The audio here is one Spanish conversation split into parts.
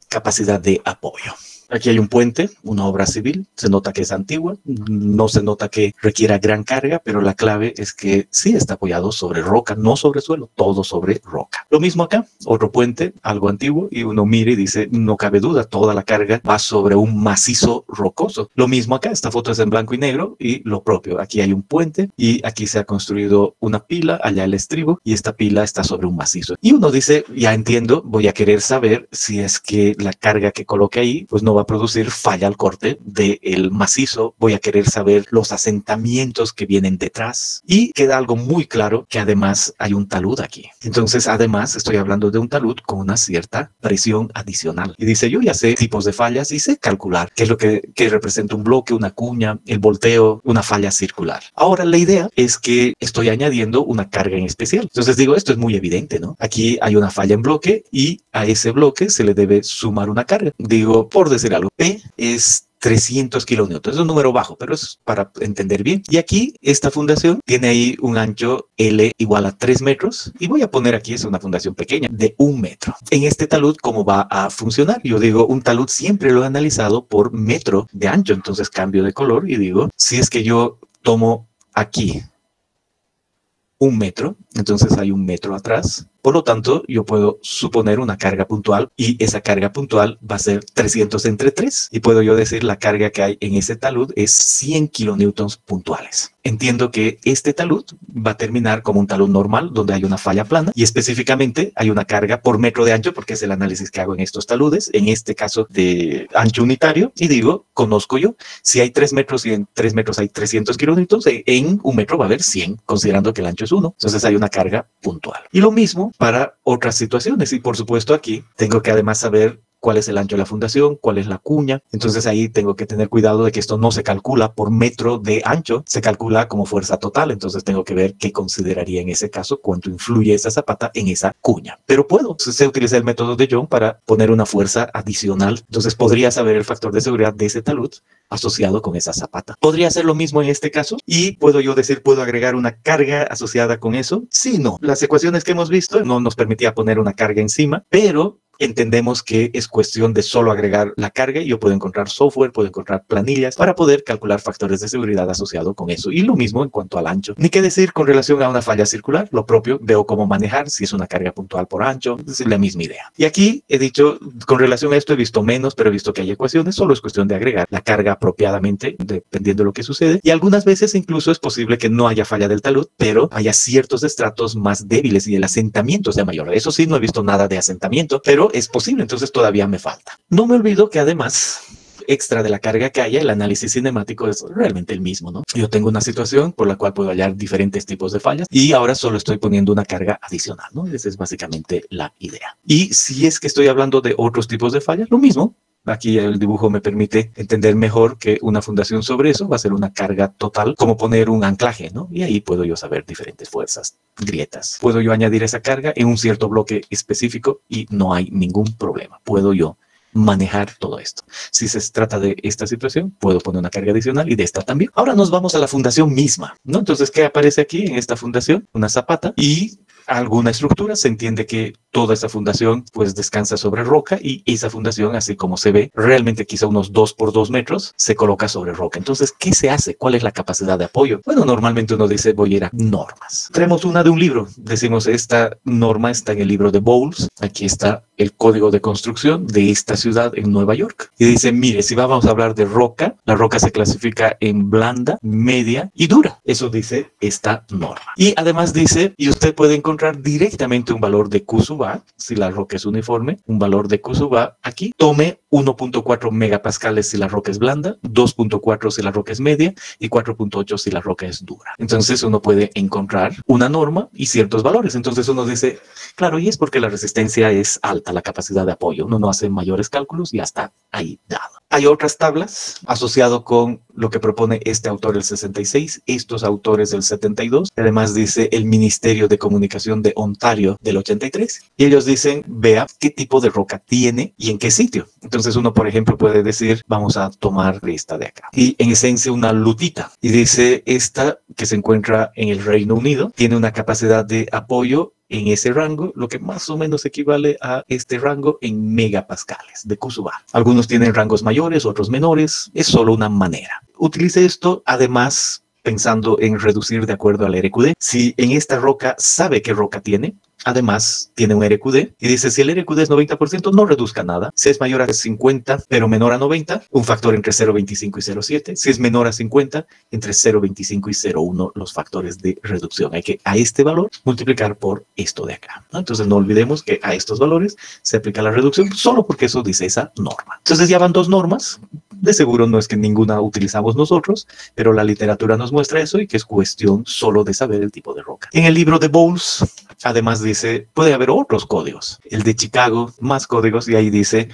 capacidad de apoyo. Aquí hay un puente, una obra civil, se nota que es antigua, no se nota que requiera gran carga, pero la clave es que sí está apoyado sobre roca, no sobre suelo, todo sobre roca. Lo mismo acá, otro puente, algo antiguo, y uno mira y dice, no cabe duda, toda la carga va sobre un macizo rocoso. Lo mismo acá, esta foto es en blanco y negro, y lo propio, aquí hay un puente, y aquí se ha construido una pila, allá el estribo, y esta pila está sobre un macizo. Y uno dice, ya entiendo, voy a querer saber si es que la carga que coloque ahí, pues no va a producir falla al corte del macizo, voy a querer saber los asentamientos que vienen detrás y queda algo muy claro que además hay un talud aquí. Entonces además estoy hablando de un talud con una cierta presión adicional y dice yo ya sé tipos de fallas y sé calcular qué es lo que representa un bloque, una cuña, el volteo, una falla circular. Ahora la idea es que estoy añadiendo una carga en especial. Entonces digo, esto es muy evidente, ¿no? Aquí hay una falla en bloque y a ese bloque se le debe sumar una carga. Digo, por decir algo, P es 300 kilonewtons. Es un número bajo, pero es para entender bien. Y aquí esta fundación tiene ahí un ancho L igual a 3 metros. Y voy a poner aquí, es una fundación pequeña, de 1 metro. En este talud, ¿cómo va a funcionar? Yo digo, un talud siempre lo he analizado por metro de ancho. Entonces cambio de color y digo, si es que yo tomo aquí 1 metro, entonces hay 1 metro atrás. Por lo tanto, yo puedo suponer una carga puntual y esa carga puntual va a ser 300 entre 3 y puedo yo decir la carga que hay en ese talud es 100 kilonewtons puntuales. Entiendo que este talud va a terminar como un talud normal donde hay una falla plana y específicamente hay una carga por metro de ancho porque es el análisis que hago en estos taludes, en este caso de ancho unitario y digo, conozco yo, si hay 3 metros y en 3 metros hay 300 kilonewtons, en 1 metro va a haber 100 considerando que el ancho es 1, entonces hay una carga puntual. Y lo mismo para otras situaciones y por supuesto aquí tengo que además saber cuál es el ancho de la fundación, cuál es la cuña. Entonces ahí tengo que tener cuidado de que esto no se calcula por metro de ancho, se calcula como fuerza total. Entonces tengo que ver qué consideraría en ese caso, cuánto influye esa zapata en esa cuña. Pero puedo, se utiliza el método de Young para poner una fuerza adicional. Entonces podría saber el factor de seguridad de ese talud asociado con esa zapata. ¿Podría hacer lo mismo en este caso? Y puedo yo decir, ¿puedo agregar una carga asociada con eso? Sí, no. Las ecuaciones que hemos visto no nos permitía poner una carga encima, pero entendemos que es cuestión de solo agregar la carga y yo puedo encontrar software, puedo encontrar planillas para poder calcular factores de seguridad asociados con eso. Y lo mismo en cuanto al ancho. Ni qué decir con relación a una falla circular, lo propio, veo cómo manejar, si es una carga puntual por ancho, es la misma idea. Y aquí he dicho, con relación a esto he visto menos, pero he visto que hay ecuaciones, solo es cuestión de agregar la carga apropiadamente, dependiendo de lo que sucede. Y algunas veces incluso es posible que no haya falla del talud, pero haya ciertos estratos más débiles y el asentamiento sea mayor. Eso sí, no he visto nada de asentamiento, pero es posible, entonces todavía me falta. No me olvido que además, extra de la carga que haya, el análisis cinemático es realmente el mismo, ¿no? Yo tengo una situación por la cual puedo hallar diferentes tipos de fallas y ahora solo estoy poniendo una carga adicional, ¿no? Esa es básicamente la idea. Y si es que estoy hablando de otros tipos de fallas, lo mismo. Aquí el dibujo me permite entender mejor que una fundación sobre eso va a ser una carga total, como poner un anclaje, ¿no? Y ahí puedo yo saber diferentes fuerzas, grietas. Puedo yo añadir esa carga en un cierto bloque específico y no hay ningún problema. Puedo yo manejar todo esto. Si se trata de esta situación, puedo poner una carga adicional y de esta también. Ahora nos vamos a la fundación misma, ¿no? Entonces, ¿qué aparece aquí en esta fundación? Una zapata y alguna estructura. Se entiende que toda esa fundación pues descansa sobre roca y esa fundación, así como se ve, realmente quizá unos 2 por 2 metros, se coloca sobre roca. Entonces, ¿qué se hace? ¿Cuál es la capacidad de apoyo? Bueno, normalmente uno dice, voy a ir a normas. Traemos una de un libro. Decimos, esta norma está en el libro de Bowles. Aquí está el código de construcción de esta ciudad en Nueva York. Y dice, mire, si vamos a hablar de roca, la roca se clasifica en blanda, media y dura. Eso dice esta norma. Y además dice, y usted puede encontrar directamente un valor de Q sub A, si la roca es uniforme, un valor de Q sub A aquí. Tome 1.4 megapascales si la roca es blanda, 2.4 si la roca es media y 4.8 si la roca es dura. Entonces uno puede encontrar una norma y ciertos valores. Entonces uno dice, claro, y es porque la resistencia es alta, la capacidad de apoyo. Uno no hace mayores cálculos y ya está ahí dado. Hay otras tablas asociado con lo que propone este autor el 66, estos autores del 72. Además dice el Ministerio de Comunicación de Ontario del 83. Y ellos dicen, vea qué tipo de roca tiene y en qué sitio. Entonces uno, por ejemplo, puede decir, vamos a tomar esta de acá. Y en esencia una lutita. Y dice, esta que se encuentra en el Reino Unido tiene una capacidad de apoyo en ese rango, lo que más o menos equivale a este rango en megapascales de Kusuba. Algunos tienen rangos mayores, otros menores, es solo una manera. Utilice esto además pensando en reducir de acuerdo al RQD. Si en esta roca sabe qué roca tiene, además tiene un RQD y dice si el RQD es 90% no reduzca nada. Si es mayor a 50 pero menor a 90, un factor entre 0.25 y 0.7. Si es menor a 50, entre 0.25 y 0.1 los factores de reducción. Hay que a este valor multiplicar por esto de acá, ¿no? Entonces no olvidemos que a estos valores se aplica la reducción solo porque eso dice esa norma. Entonces ya van dos normas. De seguro no es que ninguna utilizamos nosotros, pero la literatura nos muestra eso y que es cuestión solo de saber el tipo de roca. En el libro de Bowles, además dice, puede haber otros códigos. El de Chicago, más códigos, y ahí dice,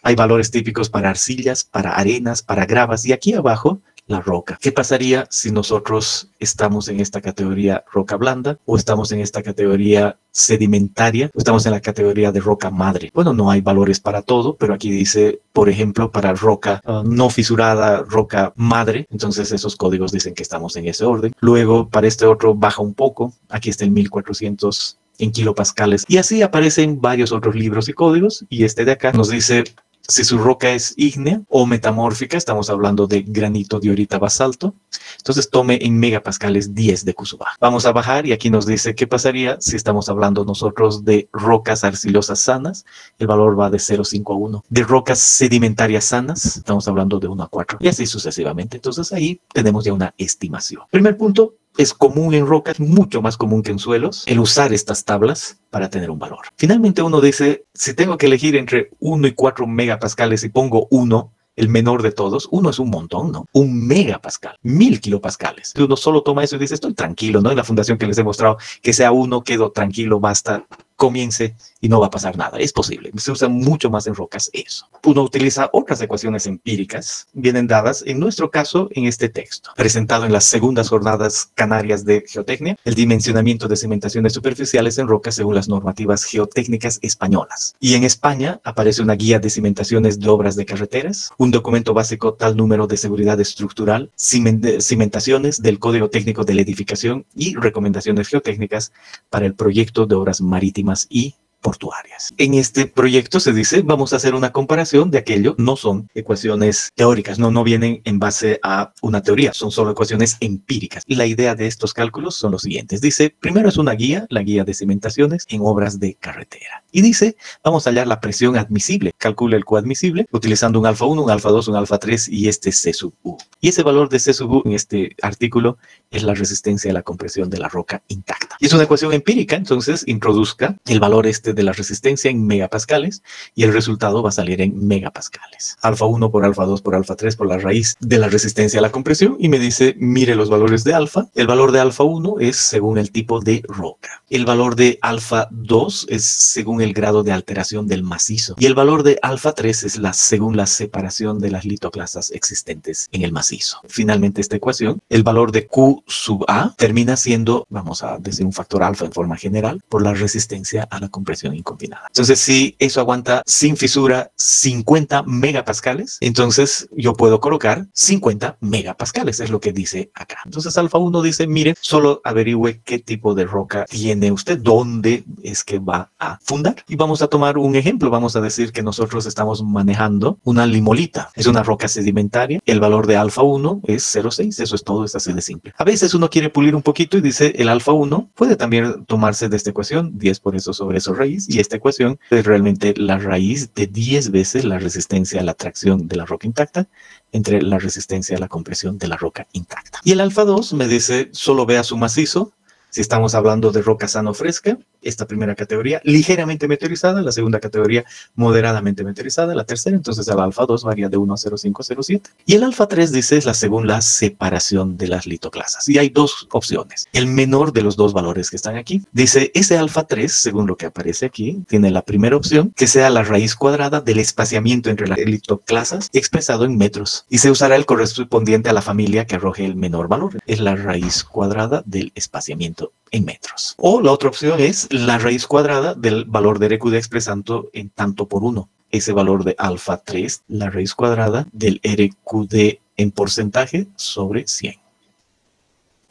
hay valores típicos para arcillas, para arenas, para gravas, y aquí abajo, la roca. ¿Qué pasaría si nosotros estamos en esta categoría roca blanda o estamos en esta categoría sedimentaria o estamos en la categoría de roca madre? Bueno, no hay valores para todo, pero aquí dice, por ejemplo, para roca no fisurada, roca madre, entonces esos códigos dicen que estamos en ese orden. Luego, para este otro baja un poco, aquí está el 1400 en kilopascales, y así aparecen varios otros libros y códigos, y este de acá nos dice si su roca es ígnea o metamórfica, estamos hablando de granito, diorita, basalto, entonces tome en megapascales 10 de Kusuba. Vamos a bajar y aquí nos dice qué pasaría si estamos hablando nosotros de rocas arcilosas sanas, el valor va de 0,5 a 1. De rocas sedimentarias sanas, estamos hablando de 1 a 4, y así sucesivamente. Entonces ahí tenemos ya una estimación. Primer punto, es común en rocas, mucho más común que en suelos, el usar estas tablas para tener un valor. Finalmente uno dice, si tengo que elegir entre 1 y 4 megapascales y pongo 1, el menor de todos, 1 es un montón, ¿no? 1 megapascal, 1000 kilopascales. Uno solo toma eso y dice, estoy tranquilo, ¿no? En la fundación que les he mostrado, que sea 1, quedo tranquilo, basta, comience y no va a pasar nada. Es posible. Se usa mucho más en rocas eso. Uno utiliza otras ecuaciones empíricas, vienen dadas, en nuestro caso, en este texto, presentado en las segundas jornadas canarias de geotecnia, el dimensionamiento de cimentaciones superficiales en rocas según las normativas geotécnicas españolas. Y en España aparece una guía de cimentaciones de obras de carreteras, un documento básico tal número de seguridad estructural, cimentaciones del Código Técnico de la Edificación y recomendaciones geotécnicas para el proyecto de obras marítimas y portuarias. En este proyecto se dice, vamos a hacer una comparación de aquello, no son ecuaciones teóricas, no vienen en base a una teoría, son solo ecuaciones empíricas. Y la idea de estos cálculos son los siguientes. Dice, primero es una guía, la guía de cimentaciones en obras de carretera. Y dice, vamos a hallar la presión admisible. Calcula el coadmisible utilizando un alfa 1, un alfa 2, un alfa 3 y este C sub U. Y ese valor de C sub U en este artículo es la resistencia a la compresión de la roca intacta. Y es una ecuación empírica, entonces introduzca el valor de la resistencia en megapascales y el resultado va a salir en megapascales. Alfa 1 por alfa 2 por alfa 3 por la raíz de la resistencia a la compresión y me dice, mire los valores de alfa. El valor de alfa 1 es según el tipo de roca. El valor de alfa 2 es según el grado de alteración del macizo. Y el valor de alfa 3 es según la separación de las litoclasas existentes en el macizo. Finalmente esta ecuación, el valor de Q sub A termina siendo, vamos a decir un factor alfa en forma general, por la resistencia a la compresión inconfinada. Entonces, si eso aguanta sin fisura 50 megapascales, entonces yo puedo colocar 50 megapascales, es lo que dice acá. Entonces, alfa 1 dice, mire, solo averigüe qué tipo de roca tiene usted, dónde es que va a fundar. Y vamos a tomar un ejemplo, vamos a decir que nosotros estamos manejando una limolita, es una roca sedimentaria, el valor de alfa 1 es 0,6, eso es todo, es así de simple. A veces uno quiere pulir un poquito y dice, el alfa 1 puede también tomarse de esta ecuación, 10 por eso sobre eso raíz, y esta ecuación es realmente la raíz de 10 veces la resistencia a la tracción de la roca intacta entre la resistencia a la compresión de la roca intacta. Y el alfa 2 me dice, solo vea su macizo, si estamos hablando de roca sana o fresca, esta primera categoría ligeramente meteorizada, la segunda categoría moderadamente meteorizada, la tercera, entonces el alfa 2 varía de 1 a 0,5 a 0,7. Y el alfa 3 dice es la según la separación de las litoclasas. Y hay dos opciones. El menor de los dos valores que están aquí, dice ese alfa 3, según lo que aparece aquí, tiene la primera opción, que sea la raíz cuadrada del espaciamiento entre las litoclasas expresado en metros. Y se usará el correspondiente a la familia que arroje el menor valor. Es la raíz cuadrada del espaciamiento en metros. O la otra opción es la raíz cuadrada del valor de RQD expresando en tanto por 1. Ese valor de alfa 3, la raíz cuadrada del RQD en porcentaje sobre 100.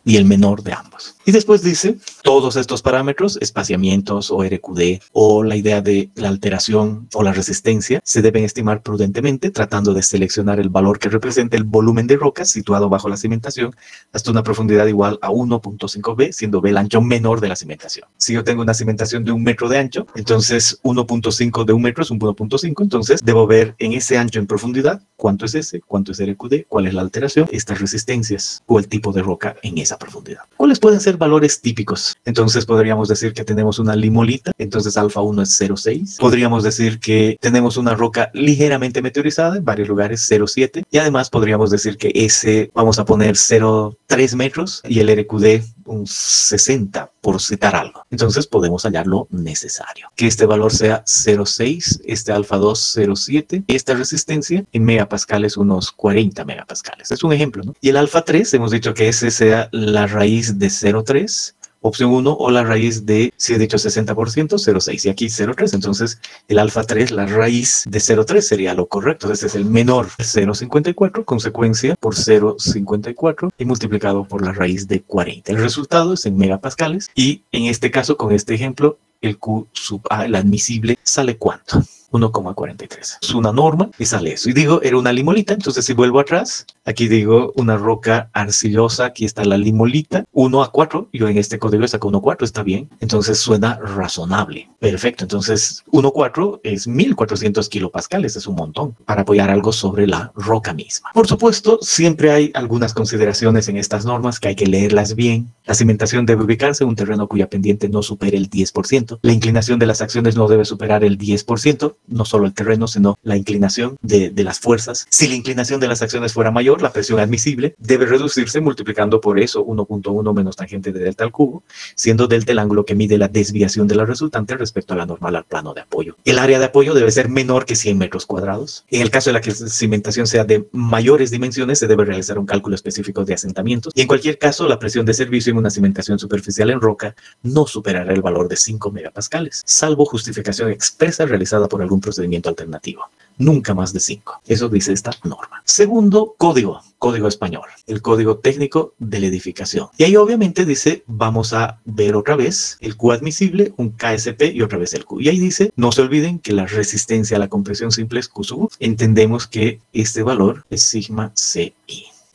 y el menor de ambos. Y después dice, todos estos parámetros, espaciamientos o RQD o la idea de la alteración o la resistencia, se deben estimar prudentemente tratando de seleccionar el valor que representa el volumen de rocas situado bajo la cimentación hasta una profundidad igual a 1.5 B, siendo B el ancho menor de la cimentación. Si yo tengo una cimentación de 1 metro de ancho, entonces 1.5 de 1 metro es 1.5, entonces debo ver en ese ancho en profundidad cuánto es ese, cuánto es RQD, cuál es la alteración, estas resistencias o el tipo de roca en esa profundidad. ¿Cuáles pueden ser valores típicos? Entonces podríamos decir que tenemos una limolita, entonces alfa 1 es 0.6. Podríamos decir que tenemos una roca ligeramente meteorizada en varios lugares, 0.7. Y además podríamos decir que ese vamos a poner 0.3 metros y el RQD un 60, por citar algo. Entonces podemos hallar lo necesario. Que este valor sea 0.6, este alfa 2 0.7, y esta resistencia en megapascales unos 40 megapascales. Es un ejemplo, ¿no? Y el alfa 3, hemos dicho que ese sea la raíz de 0.3, opción 1, o la raíz de, si he dicho 60%, 0.6 y aquí 0.3. Entonces el alfa 3, la raíz de 0.3 sería lo correcto. Este es el menor, 0.54, consecuencia por 0.54 y multiplicado por la raíz de 40. El resultado es en megapascales y en este caso, con este ejemplo, el Q sub A, el admisible, ¿sale cuánto? 1,43. Es una norma y sale eso. Y digo, era una limolita, entonces si vuelvo atrás, aquí digo una roca arcillosa, aquí está la limolita, 1 a 4, yo en este código saco 1,4, está bien, entonces suena razonable. Perfecto, entonces 1,4 es 1400 kilopascales, es un montón para apoyar algo sobre la roca misma. Por supuesto, siempre hay algunas consideraciones en estas normas que hay que leerlas bien. La cimentación debe ubicarse en un terreno cuya pendiente no supere el 10%. La inclinación de las acciones no debe superar el 10%. No solo el terreno, sino la inclinación de las fuerzas. Si la inclinación de las acciones fuera mayor, la presión admisible debe reducirse multiplicando por eso 1.1 menos tangente de delta al cubo, siendo delta el ángulo que mide la desviación de la resultante respecto a la normal al plano de apoyo. El área de apoyo debe ser menor que 100 metros cuadrados. En el caso de la que la cimentación sea de mayores dimensiones, se debe realizar un cálculo específico de asentamientos. Y en cualquier caso, la presión de servicio en una cimentación superficial en roca no superará el valor de 5 megapascales, salvo justificación expresa realizada por algún procedimiento alternativo. Nunca más de 5. Eso dice esta norma. Segundo, código español, el código técnico de la edificación. Y ahí obviamente dice, vamos a ver otra vez el Q admisible, un KSP y otra vez el Q. Y ahí dice, no se olviden que la resistencia a la compresión simple es Q sub U. Entendemos que este valor es sigma CI.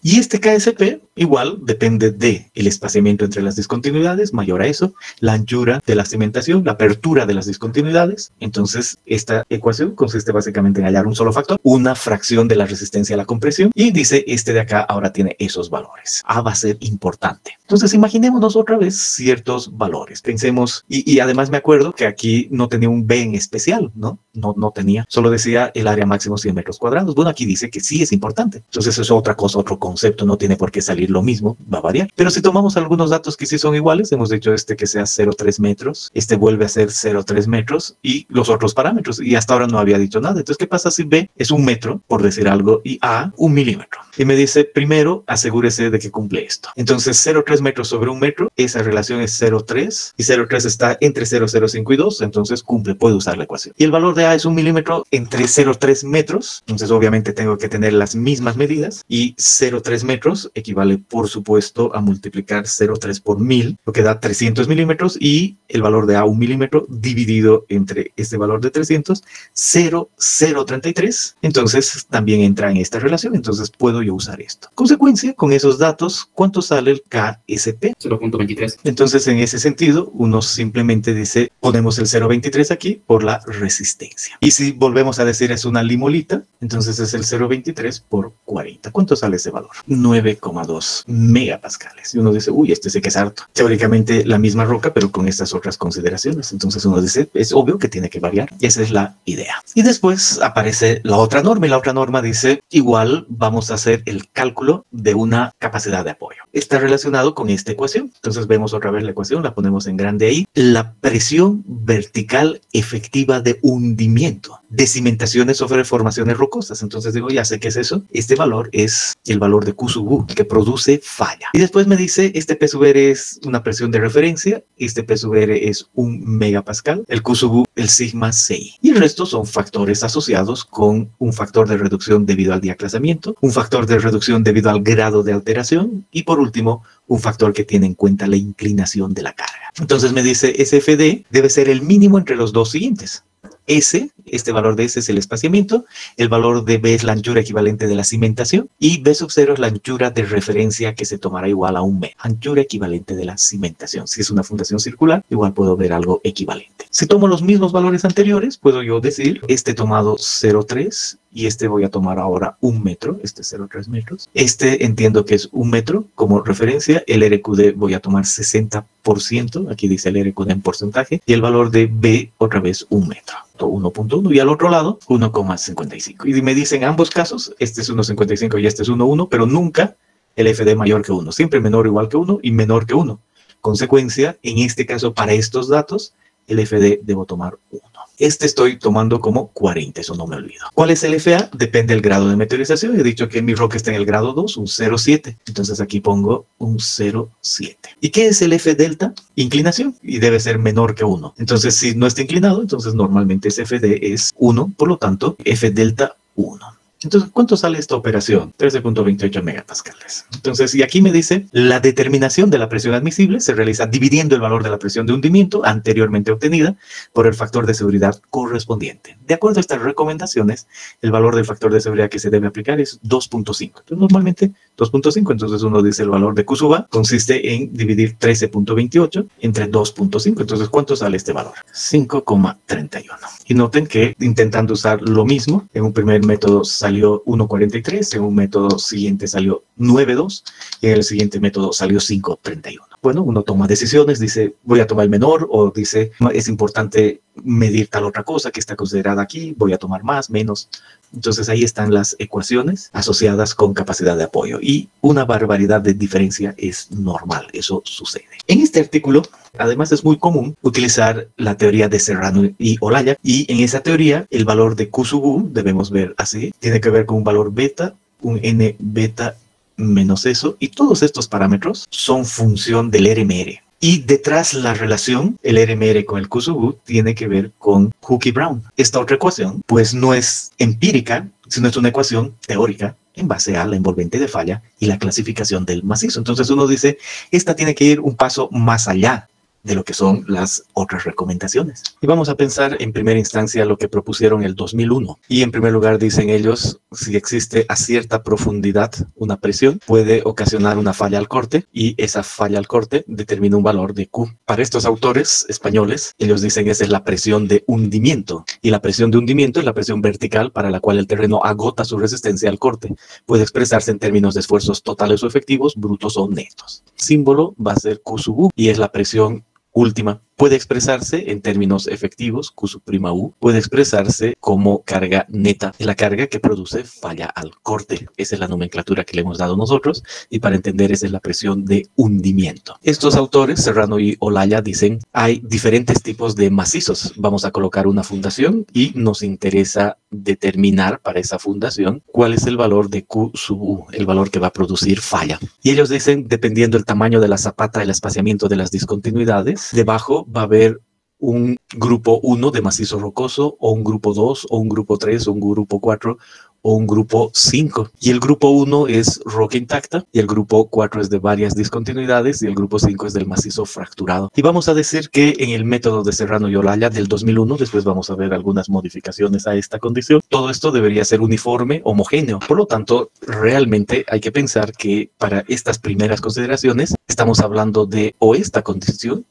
Y este KSP igual depende del espaciamiento entre las discontinuidades, mayor a eso, la anchura de la cimentación, la apertura de las discontinuidades. Entonces, esta ecuación consiste básicamente en hallar un solo factor, una fracción de la resistencia a la compresión, y dice, este de acá ahora tiene esos valores. A va a ser importante. Entonces, imaginémonos otra vez ciertos valores. Pensemos, y además me acuerdo que aquí no tenía un B en especial, ¿no? No tenía. Solo decía el área máximo 100 metros cuadrados. Bueno, aquí dice que sí es importante. Entonces, eso es otra cosa, otro concepto. No tiene por qué salir lo mismo, va a variar. Pero si tomamos algunos datos que sí son iguales, hemos dicho este que sea 0,3 metros, este vuelve a ser 0,3 metros y los otros parámetros. Y hasta ahora no había dicho nada. Entonces, ¿qué pasa si B es 1 metro, por decir algo, y A 1 milímetro? Y me dice, primero, asegúrese de que cumple esto. Entonces, 0,3 metros sobre 1 metro, esa relación es 0,3 y 0,3 está entre 0,05 y 2, entonces cumple, puede usar la ecuación. Y el valor de A es 1 milímetro entre 0,3 metros, entonces obviamente tengo que tener las mismas medidas y 0,3 metros equivale, por supuesto, a multiplicar 0,3 por 1000, lo que da 300 milímetros y el valor de A 1 milímetro dividido entre este valor de 300, 0,033, entonces también entra en esta relación, entonces puedo yo usar esto. Consecuencia, con esos datos, ¿cuánto sale el KSP? 0.23. Entonces, en ese sentido, uno simplemente dice, ponemos el 0.23 aquí por la resistencia. Y si volvemos a decir es una limolita, entonces es el 0.23 por 40. ¿Cuánto sale ese valor? 9,2 megapascales. Y uno dice, uy, este sí que es harto. Teóricamente la misma roca, pero con estas otras consideraciones. Entonces uno dice, es obvio que tiene que variar. Y esa es la idea. Y después aparece la otra norma. Y la otra norma dice, igual vamos a hacer el cálculo de una capacidad de apoyo. Está relacionado con esta ecuación. Entonces vemos otra vez la ecuación, la ponemos en grande ahí. La presión vertical efectiva de hundimiento de cimentaciones sobre formaciones rocosas. Entonces digo, ya sé qué es eso. Este valor es el valor de Q sub U, que produce falla. Y después me dice, este P sub R es una presión de referencia, este P sub R es 1 megapascal, el Q sub U, el sigma CI. Y el resto son factores asociados con un factor de reducción debido al diaclasamiento, un factor de reducción debido al grado de alteración y por último, un factor que tiene en cuenta la inclinación de la carga. Entonces me dice SFD debe ser el mínimo entre los dos siguientes. S, este valor de S es el espaciamiento, el valor de B es la anchura equivalente de la cimentación y B sub 0 es la anchura de referencia que se tomará igual a un metro. Anchura equivalente de la cimentación. Si es una fundación circular, igual puedo ver algo equivalente. Si tomo los mismos valores anteriores, puedo yo decir, este tomado 0,3 y este voy a tomar ahora 1 metro, este 0,3 metros. Este entiendo que es 1 metro como referencia, el RQD voy a tomar 60%, aquí dice el RQD en porcentaje, y el valor de B otra vez 1 metro. 1.1 y al otro lado 1,55. Y me dicen en ambos casos, este es 1,55 y este es 1,1, pero nunca el FD mayor que 1, siempre menor o igual que 1 y menor que 1. Consecuencia, en este caso, para estos datos, el FD debo tomar 1. Este estoy tomando como 40, eso no me olvido. ¿Cuál es el FA? Depende del grado de meteorización. He dicho que mi roca está en el grado 2, un 0,7. Entonces aquí pongo un 0,7. ¿Y qué es el F delta? Inclinación. Y debe ser menor que 1. Entonces si no está inclinado, entonces normalmente ese FD es 1. Por lo tanto, F delta 1. Entonces, ¿cuánto sale esta operación? 13.28 megapascales. Entonces, y aquí me dice, la determinación de la presión admisible se realiza dividiendo el valor de la presión de hundimiento anteriormente obtenida por el factor de seguridad correspondiente. De acuerdo a estas recomendaciones, el valor del factor de seguridad que se debe aplicar es 2.5. Entonces, normalmente 2.5. Entonces, uno dice el valor de Q sub A consiste en dividir 13.28 entre 2.5. Entonces, ¿cuánto sale este valor? 5,31. Y noten que intentando usar lo mismo, en un primer método salió 1,43, en un método siguiente salió 9,2 y en el siguiente método salió 5,31. Bueno, uno toma decisiones, dice voy a tomar el menor o dice es importante medir tal otra cosa que está considerada aquí, voy a tomar más, menos. Entonces ahí están las ecuaciones asociadas con capacidad de apoyo y una barbaridad de diferencia es normal, eso sucede. En este artículo, además es muy común utilizar la teoría de Serrano y Olaya y en esa teoría el valor de Q sub U, debemos ver así, tiene que ver con un valor beta, un N beta menos eso y todos estos parámetros son función del RMR. Y detrás la relación, el RMR con el Q sub U, tiene que ver con Hooke y Brown. Esta otra ecuación, pues no es empírica, sino es una ecuación teórica en base a la envolvente de falla y la clasificación del macizo. Entonces uno dice, esta tiene que ir un paso más allá de lo que son las otras recomendaciones. Y vamos a pensar en primera instancia lo que propusieron el 2001. Y en primer lugar dicen ellos, si existe a cierta profundidad una presión, puede ocasionar una falla al corte y esa falla al corte determina un valor de Q. Para estos autores españoles, ellos dicen esa es la presión de hundimiento. Y la presión de hundimiento es la presión vertical para la cual el terreno agota su resistencia al corte. Puede expresarse en términos de esfuerzos totales o efectivos, brutos o netos. Símbolo va a ser Q sub U y es la presión última. Puede expresarse en términos efectivos, Q sub prima U, puede expresarse como carga neta, la carga que produce falla al corte. Esa es la nomenclatura que le hemos dado nosotros y para entender esa es la presión de hundimiento. Estos autores, Serrano y Olaya, dicen hay diferentes tipos de macizos. Vamos a colocar una fundación y nos interesa determinar para esa fundación cuál es el valor de Q sub U, el valor que va a producir falla. Y ellos dicen, dependiendo del tamaño de la zapata, el espaciamiento de las discontinuidades, debajo va a haber un grupo 1 de macizo rocoso, o un grupo 2, o un grupo 3, o un grupo 4, o un grupo 5. Y el grupo 1 es roca intacta, y el grupo 4 es de varias discontinuidades, y el grupo 5 es del macizo fracturado. Y vamos a decir que en el método de Serrano y Olaya del 2001, después vamos a ver algunas modificaciones a esta condición, todo esto debería ser uniforme, homogéneo. Por lo tanto, realmente hay que pensar que para estas primeras consideraciones, estamos hablando de o esta condición,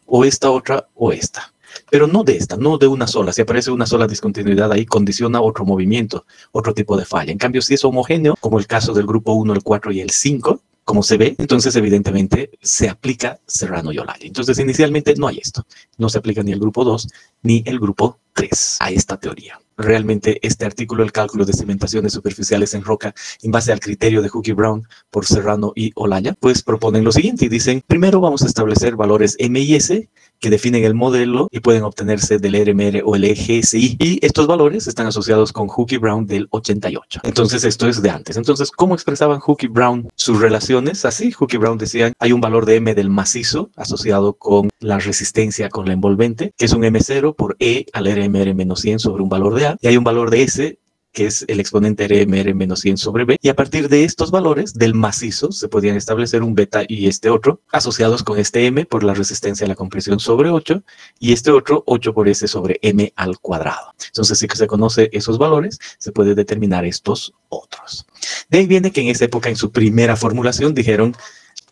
o esta otra, o esta. Pero no de esta, no de una sola. Si aparece una sola discontinuidad ahí, condiciona otro movimiento, otro tipo de falla. En cambio, si es homogéneo, como el caso del grupo 1, el 4 y el 5, como se ve, entonces evidentemente se aplica Serrano y Olaya. Entonces inicialmente no hay esto. No se aplica ni el grupo 2 ni el grupo 3 a esta teoría. Realmente este artículo, el cálculo de cimentaciones superficiales en roca en base al criterio de Hooke y Brown por Serrano y Olaya, pues proponen lo siguiente y dicen, primero vamos a establecer valores M y S que definen el modelo y pueden obtenerse del RMR o el EGSI. Y estos valores están asociados con Hooke y Brown del 88. Entonces esto es de antes. Entonces, ¿cómo expresaban Hooke y Brown sus relaciones? Así, Hooke y Brown decían, hay un valor de M del macizo asociado con la resistencia con la envolvente, que es un M0 por E al RMR menos 100 sobre un valor de A. Y hay un valor de S que es el exponente RMR menos 100 sobre B, y a partir de estos valores del macizo se podían establecer un beta y este otro, asociados con este M por la resistencia a la compresión sobre 8, y este otro 8 por S sobre M al cuadrado. Entonces, si se conoce esos valores, se puede determinar estos otros. De ahí viene que en esa época, en su primera formulación, dijeron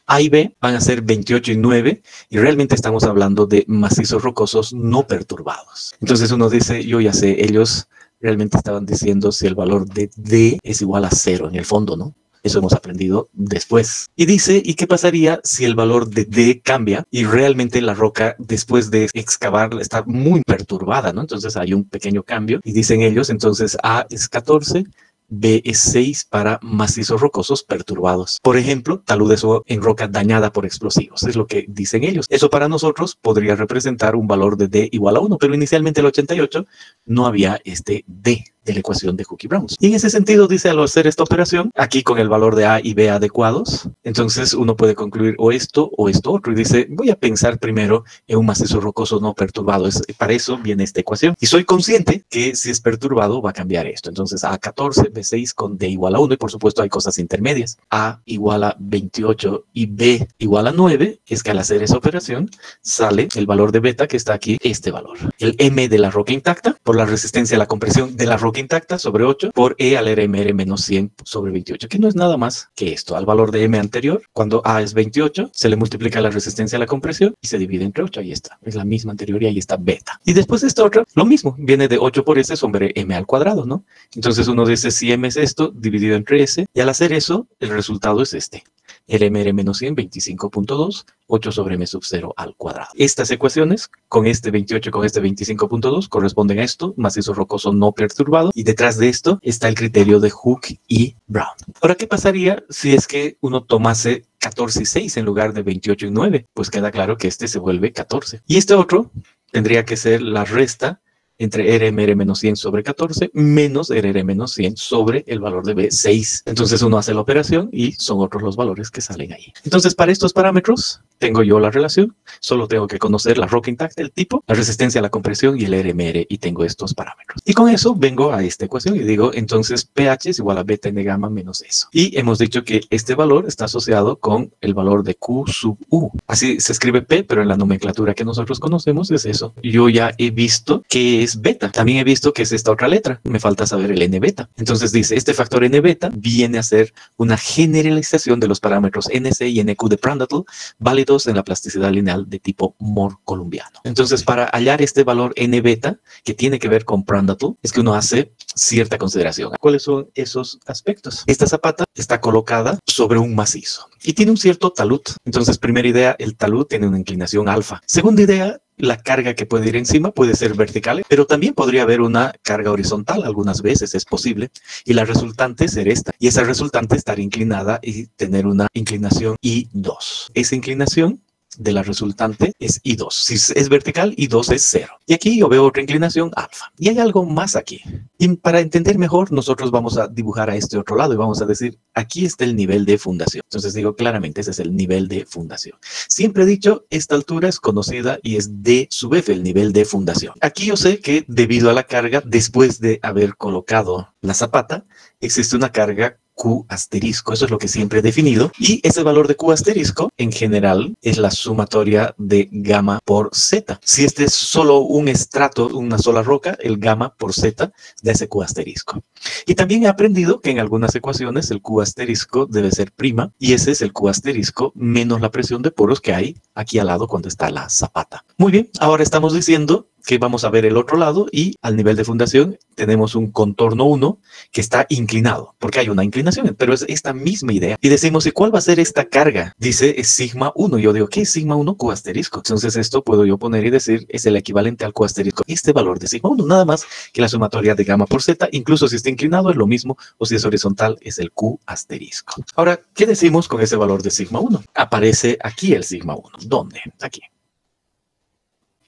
A y B van a ser 28 y 9, y realmente estamos hablando de macizos rocosos no perturbados. Entonces uno dice, yo ya sé, ellos realmente estaban diciendo si el valor de D es igual a 0 en el fondo, ¿no? Eso hemos aprendido después. Y dice, ¿y qué pasaría si el valor de D cambia y realmente la roca, después de excavar, está muy perturbada, ¿no? Entonces hay un pequeño cambio y dicen ellos, entonces A es 14, B es 6 para macizos rocosos perturbados. Por ejemplo, taludes en roca dañada por explosivos, es lo que dicen ellos. Eso para nosotros podría representar un valor de D igual a 1, pero inicialmente en el 88 no había este D de la ecuación de Cookie-Brown. Y en ese sentido, dice, al hacer esta operación, aquí con el valor de A y B adecuados, entonces uno puede concluir o esto otro. Y dice, voy a pensar primero en un macizo rocoso no perturbado. Para eso viene esta ecuación. Y soy consciente que si es perturbado va a cambiar esto. Entonces A 14, B 6 con D igual a 1. Y por supuesto hay cosas intermedias. A igual a 28 y B igual a 9. Es que al hacer esa operación sale el valor de beta que está aquí, este valor. El M de la roca intacta por la resistencia a la compresión de la roca intacta sobre 8 por E al RMR menos 100 sobre 28, que no es nada más que esto. Al valor de M anterior, cuando A es 28, se le multiplica la resistencia a la compresión y se divide entre 8. Ahí está. Es la misma anterior y ahí está beta. Y después esta otra, lo mismo. Viene de 8 por S sobre M al cuadrado, ¿no? Entonces uno dice si M es esto dividido entre S, y al hacer eso, el resultado es este. RMR menos 100, 25.2, 8 sobre M sub 0 al cuadrado. Estas ecuaciones, con este 28 y con este 25.2, corresponden a esto, macizo rocoso no perturbado, y detrás de esto está el criterio de Hooke y Brown. Ahora, ¿qué pasaría si es que uno tomase 14 y 6 en lugar de 28 y 9? Pues queda claro que este se vuelve 14. Y este otro tendría que ser la resta entre RMR menos 100 sobre 14 menos RR menos 100 sobre el valor de B, 6. Entonces uno hace la operación y son otros los valores que salen ahí. Entonces para estos parámetros tengo yo la relación, solo tengo que conocer la roca intacta, el tipo, la resistencia a la compresión y el RMR, y tengo estos parámetros. Y con eso vengo a esta ecuación y digo, entonces pH es igual a beta n gamma menos eso. Y hemos dicho que este valor está asociado con el valor de Q sub U. Así se escribe P, pero en la nomenclatura que nosotros conocemos es eso. Yo ya he visto que es beta. También he visto que es esta otra letra. Me falta saber el N beta. Entonces dice, este factor N beta viene a ser una generalización de los parámetros NC y NQ de Prandtl, válidos en la plasticidad lineal de tipo Moore-columbiano. Entonces, para hallar este valor N beta, que tiene que ver con Prandtl, es que uno hace cierta consideración. ¿Cuáles son esos aspectos? Esta zapata está colocada sobre un macizo y tiene un cierto talud. Entonces, primera idea, el talud tiene una inclinación alfa. Segunda idea, la carga que puede ir encima puede ser vertical, pero también podría haber una carga horizontal, algunas veces es posible, y la resultante ser esta, y esa resultante estar inclinada y tener una inclinación I2. Esa inclinación de la resultante es I2. Si es vertical, I2 es 0. Y aquí yo veo otra inclinación alfa. Y hay algo más aquí. Y para entender mejor, nosotros vamos a dibujar a este otro lado y vamos a decir, aquí está el nivel de fundación. Entonces digo claramente, ese es el nivel de fundación. Siempre he dicho, esta altura es conocida y es D sub F, el nivel de fundación. Aquí yo sé que debido a la carga, después de haber colocado la zapata, existe una carga Q asterisco, eso es lo que siempre he definido, y ese valor de Q asterisco en general es la sumatoria de gamma por Z. Si este es solo un estrato, una sola roca, el gamma por Z de ese Q asterisco. Y también he aprendido que en algunas ecuaciones el Q asterisco debe ser prima, y ese es el Q asterisco menos la presión de poros que hay aquí al lado cuando está la zapata. Muy bien, ahora estamos diciendo que vamos a ver el otro lado y al nivel de fundación tenemos un contorno 1 que está inclinado, porque hay una inclinación, pero es esta misma idea. Y decimos, ¿y cuál va a ser esta carga? Dice, es sigma 1. Yo digo, ¿qué es sigma 1? Q asterisco. Entonces esto puedo yo poner y decir, es el equivalente al Q asterisco. Este valor de sigma 1, nada más que la sumatoria de gamma por Z, incluso si está inclinado es lo mismo, o si es horizontal es el Q asterisco. Ahora, ¿qué decimos con ese valor de sigma 1? Aparece aquí el sigma 1. ¿Dónde? Aquí.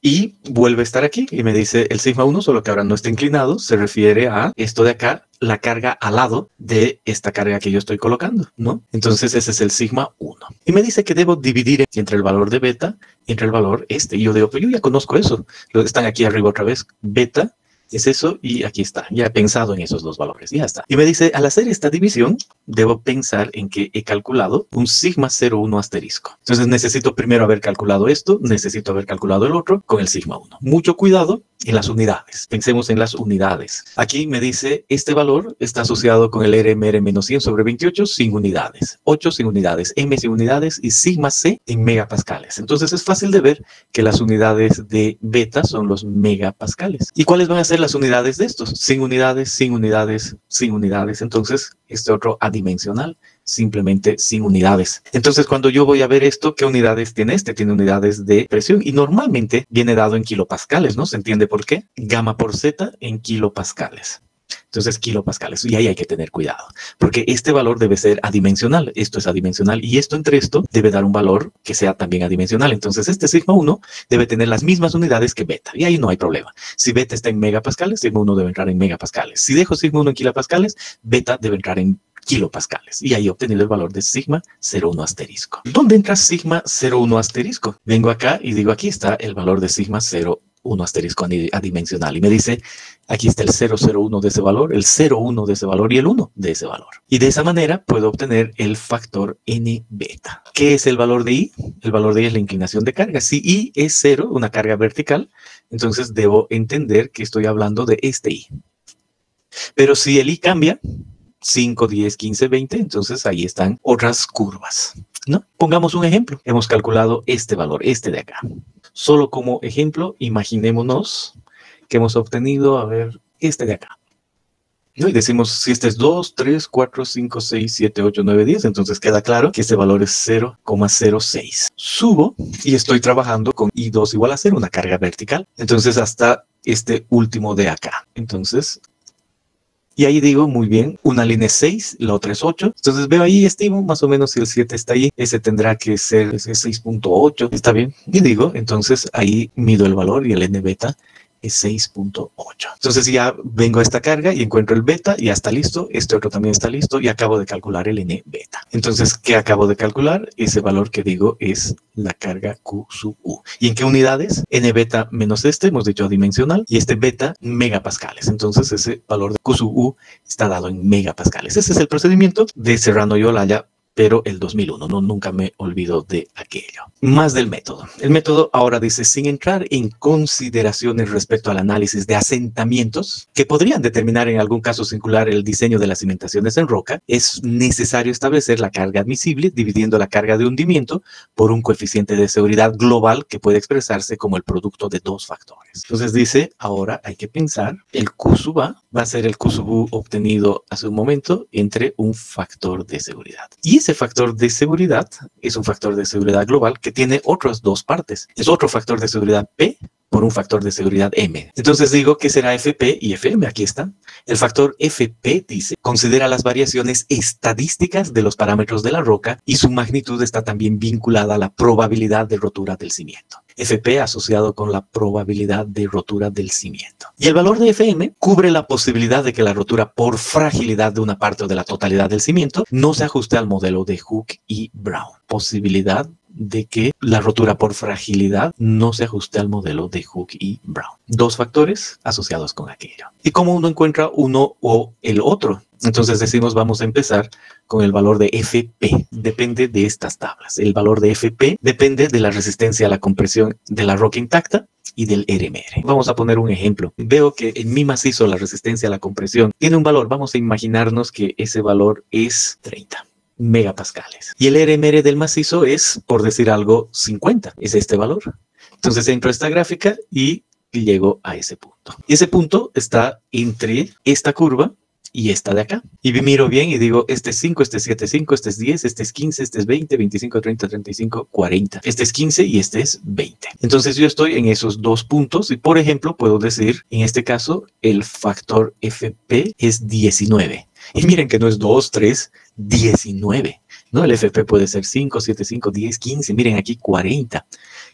Y vuelve a estar aquí y me dice el sigma 1, solo que ahora no está inclinado, se refiere a esto de acá, la carga al lado de esta carga que yo estoy colocando, ¿no? Entonces ese es el sigma 1. Y me dice que debo dividir entre el valor de beta y entre el valor este. Y yo digo, pues yo ya conozco eso. Están aquí arriba otra vez, beta Es eso y aquí está. Ya he pensado en esos dos valores. Ya está. Y me dice, al hacer esta división, debo pensar en que he calculado un sigma 0,1 asterisco. Entonces necesito primero haber calculado esto, necesito haber calculado el otro con el sigma 1. Mucho cuidado en las unidades. Pensemos en las unidades. Aquí me dice, este valor está asociado con el RMR menos 100 sobre 28 sin unidades. 8 sin unidades, M sin unidades y sigma C en megapascales. Entonces es fácil de ver que las unidades de beta son los megapascales. ¿Y cuáles van a ser las unidades de estos? Sin unidades, sin unidades, sin unidades. Entonces, este otro adimensional, simplemente sin unidades. Entonces, cuando yo voy a ver esto, ¿qué unidades tiene este? Tiene unidades de presión y normalmente viene dado en kilopascales, ¿no? ¿Se entiende por qué? Gamma por Z en kilopascales. Entonces, kilopascales. Y ahí hay que tener cuidado, porque este valor debe ser adimensional. Esto es adimensional y esto entre esto debe dar un valor que sea también adimensional. Entonces, este sigma 1 debe tener las mismas unidades que beta. Y ahí no hay problema. Si beta está en megapascales, sigma 1 debe entrar en megapascales. Si dejo sigma 1 en kilopascales, beta debe entrar en kilopascales. Y ahí he obtenido el valor de sigma 0,1 asterisco. ¿Dónde entra sigma 0,1 asterisco? Vengo acá y digo, aquí está el valor de sigma 0,1 asterisco adimensional. Y me dice, aquí está el 0,01 de ese valor, el 0,1 de ese valor y el 1 de ese valor. Y de esa manera puedo obtener el factor n beta. ¿Qué es el valor de I? El valor de I es la inclinación de carga. Si I es 0, una carga vertical, entonces debo entender que estoy hablando de este I. Pero si el I cambia, 5, 10, 15, 20, entonces ahí están otras curvas, ¿no? Pongamos un ejemplo. Hemos calculado este valor, este de acá. Solo como ejemplo, imaginémonos que hemos obtenido, a ver, este de acá. ¿No? Y decimos, si este es 2, 3, 4, 5, 6, 7, 8, 9, 10, entonces queda claro que este valor es 0,06. Subo y estoy trabajando con I2 igual a 0, una carga vertical. Entonces hasta este último de acá. Entonces, y ahí digo, muy bien, una línea es 6, la otra es 8. Entonces veo ahí, estimo más o menos si el 7 está ahí, ese tendrá que ser 6.8, ¿está bien? Y digo, entonces ahí mido el valor y el n beta es 6.8. Entonces ya vengo a esta carga y encuentro el beta, y ya está listo, este otro también está listo y acabo de calcular el n beta. Entonces, ¿qué acabo de calcular? Ese valor que digo es la carga Q sub U. ¿Y en qué unidades? N beta menos este, hemos dicho adimensional, y este beta megapascales. Entonces ese valor de Q sub U está dado en megapascales. Ese es el procedimiento de Serrano y Olaya, pero el 2001, no, nunca me olvido de aquello. Más del método. El método ahora dice, sin entrar en consideraciones respecto al análisis de asentamientos que podrían determinar en algún caso singular el diseño de las cimentaciones en roca, es necesario establecer la carga admisible dividiendo la carga de hundimiento por un coeficiente de seguridad global que puede expresarse como el producto de dos factores. Entonces dice, ahora hay que pensar, el Q sub A va a ser el Q sub U obtenido hace un momento entre un factor de seguridad. Y ese factor de seguridad es un factor de seguridad global que tiene otras dos partes. Es otro factor de seguridad P por un factor de seguridad M. Entonces digo que será FP y FM, aquí está. El factor FP dice, considera las variaciones estadísticas de los parámetros de la roca y su magnitud está también vinculada a la probabilidad de rotura del cimiento. FP asociado con la probabilidad de rotura del cimiento. Y el valor de FM cubre la posibilidad de que la rotura por fragilidad de una parte o de la totalidad del cimiento no se ajuste al modelo de Hooke y Brown. Posibilidad de que la rotura por fragilidad no se ajuste al modelo de Hooke y Brown. Dos factores asociados con aquello. ¿Y cómo uno encuentra uno o el otro? Entonces decimos, vamos a empezar con el valor de FP. Depende de estas tablas. El valor de FP depende de la resistencia a la compresión de la roca intacta y del RMR. Vamos a poner un ejemplo. Veo que en mi macizo la resistencia a la compresión tiene un valor. Vamos a imaginarnos que ese valor es 30 megapascales. Y el RMR del macizo es, por decir algo, 50. Es este valor. Entonces entro a esta gráfica y llego a ese punto. Y ese punto está entre esta curva y esta de acá. Y miro bien y digo, este es 5, este es 7, 5, este es 10, este es 15, este es 20, 25, 30, 35, 40. Este es 15 y este es 20. Entonces yo estoy en esos dos puntos y, por ejemplo, puedo decir, en este caso, el factor FP es 19. Y miren que no es 2, 3, 19. ¿No? El FP puede ser 5, 7, 5, 10, 15. Miren aquí 40.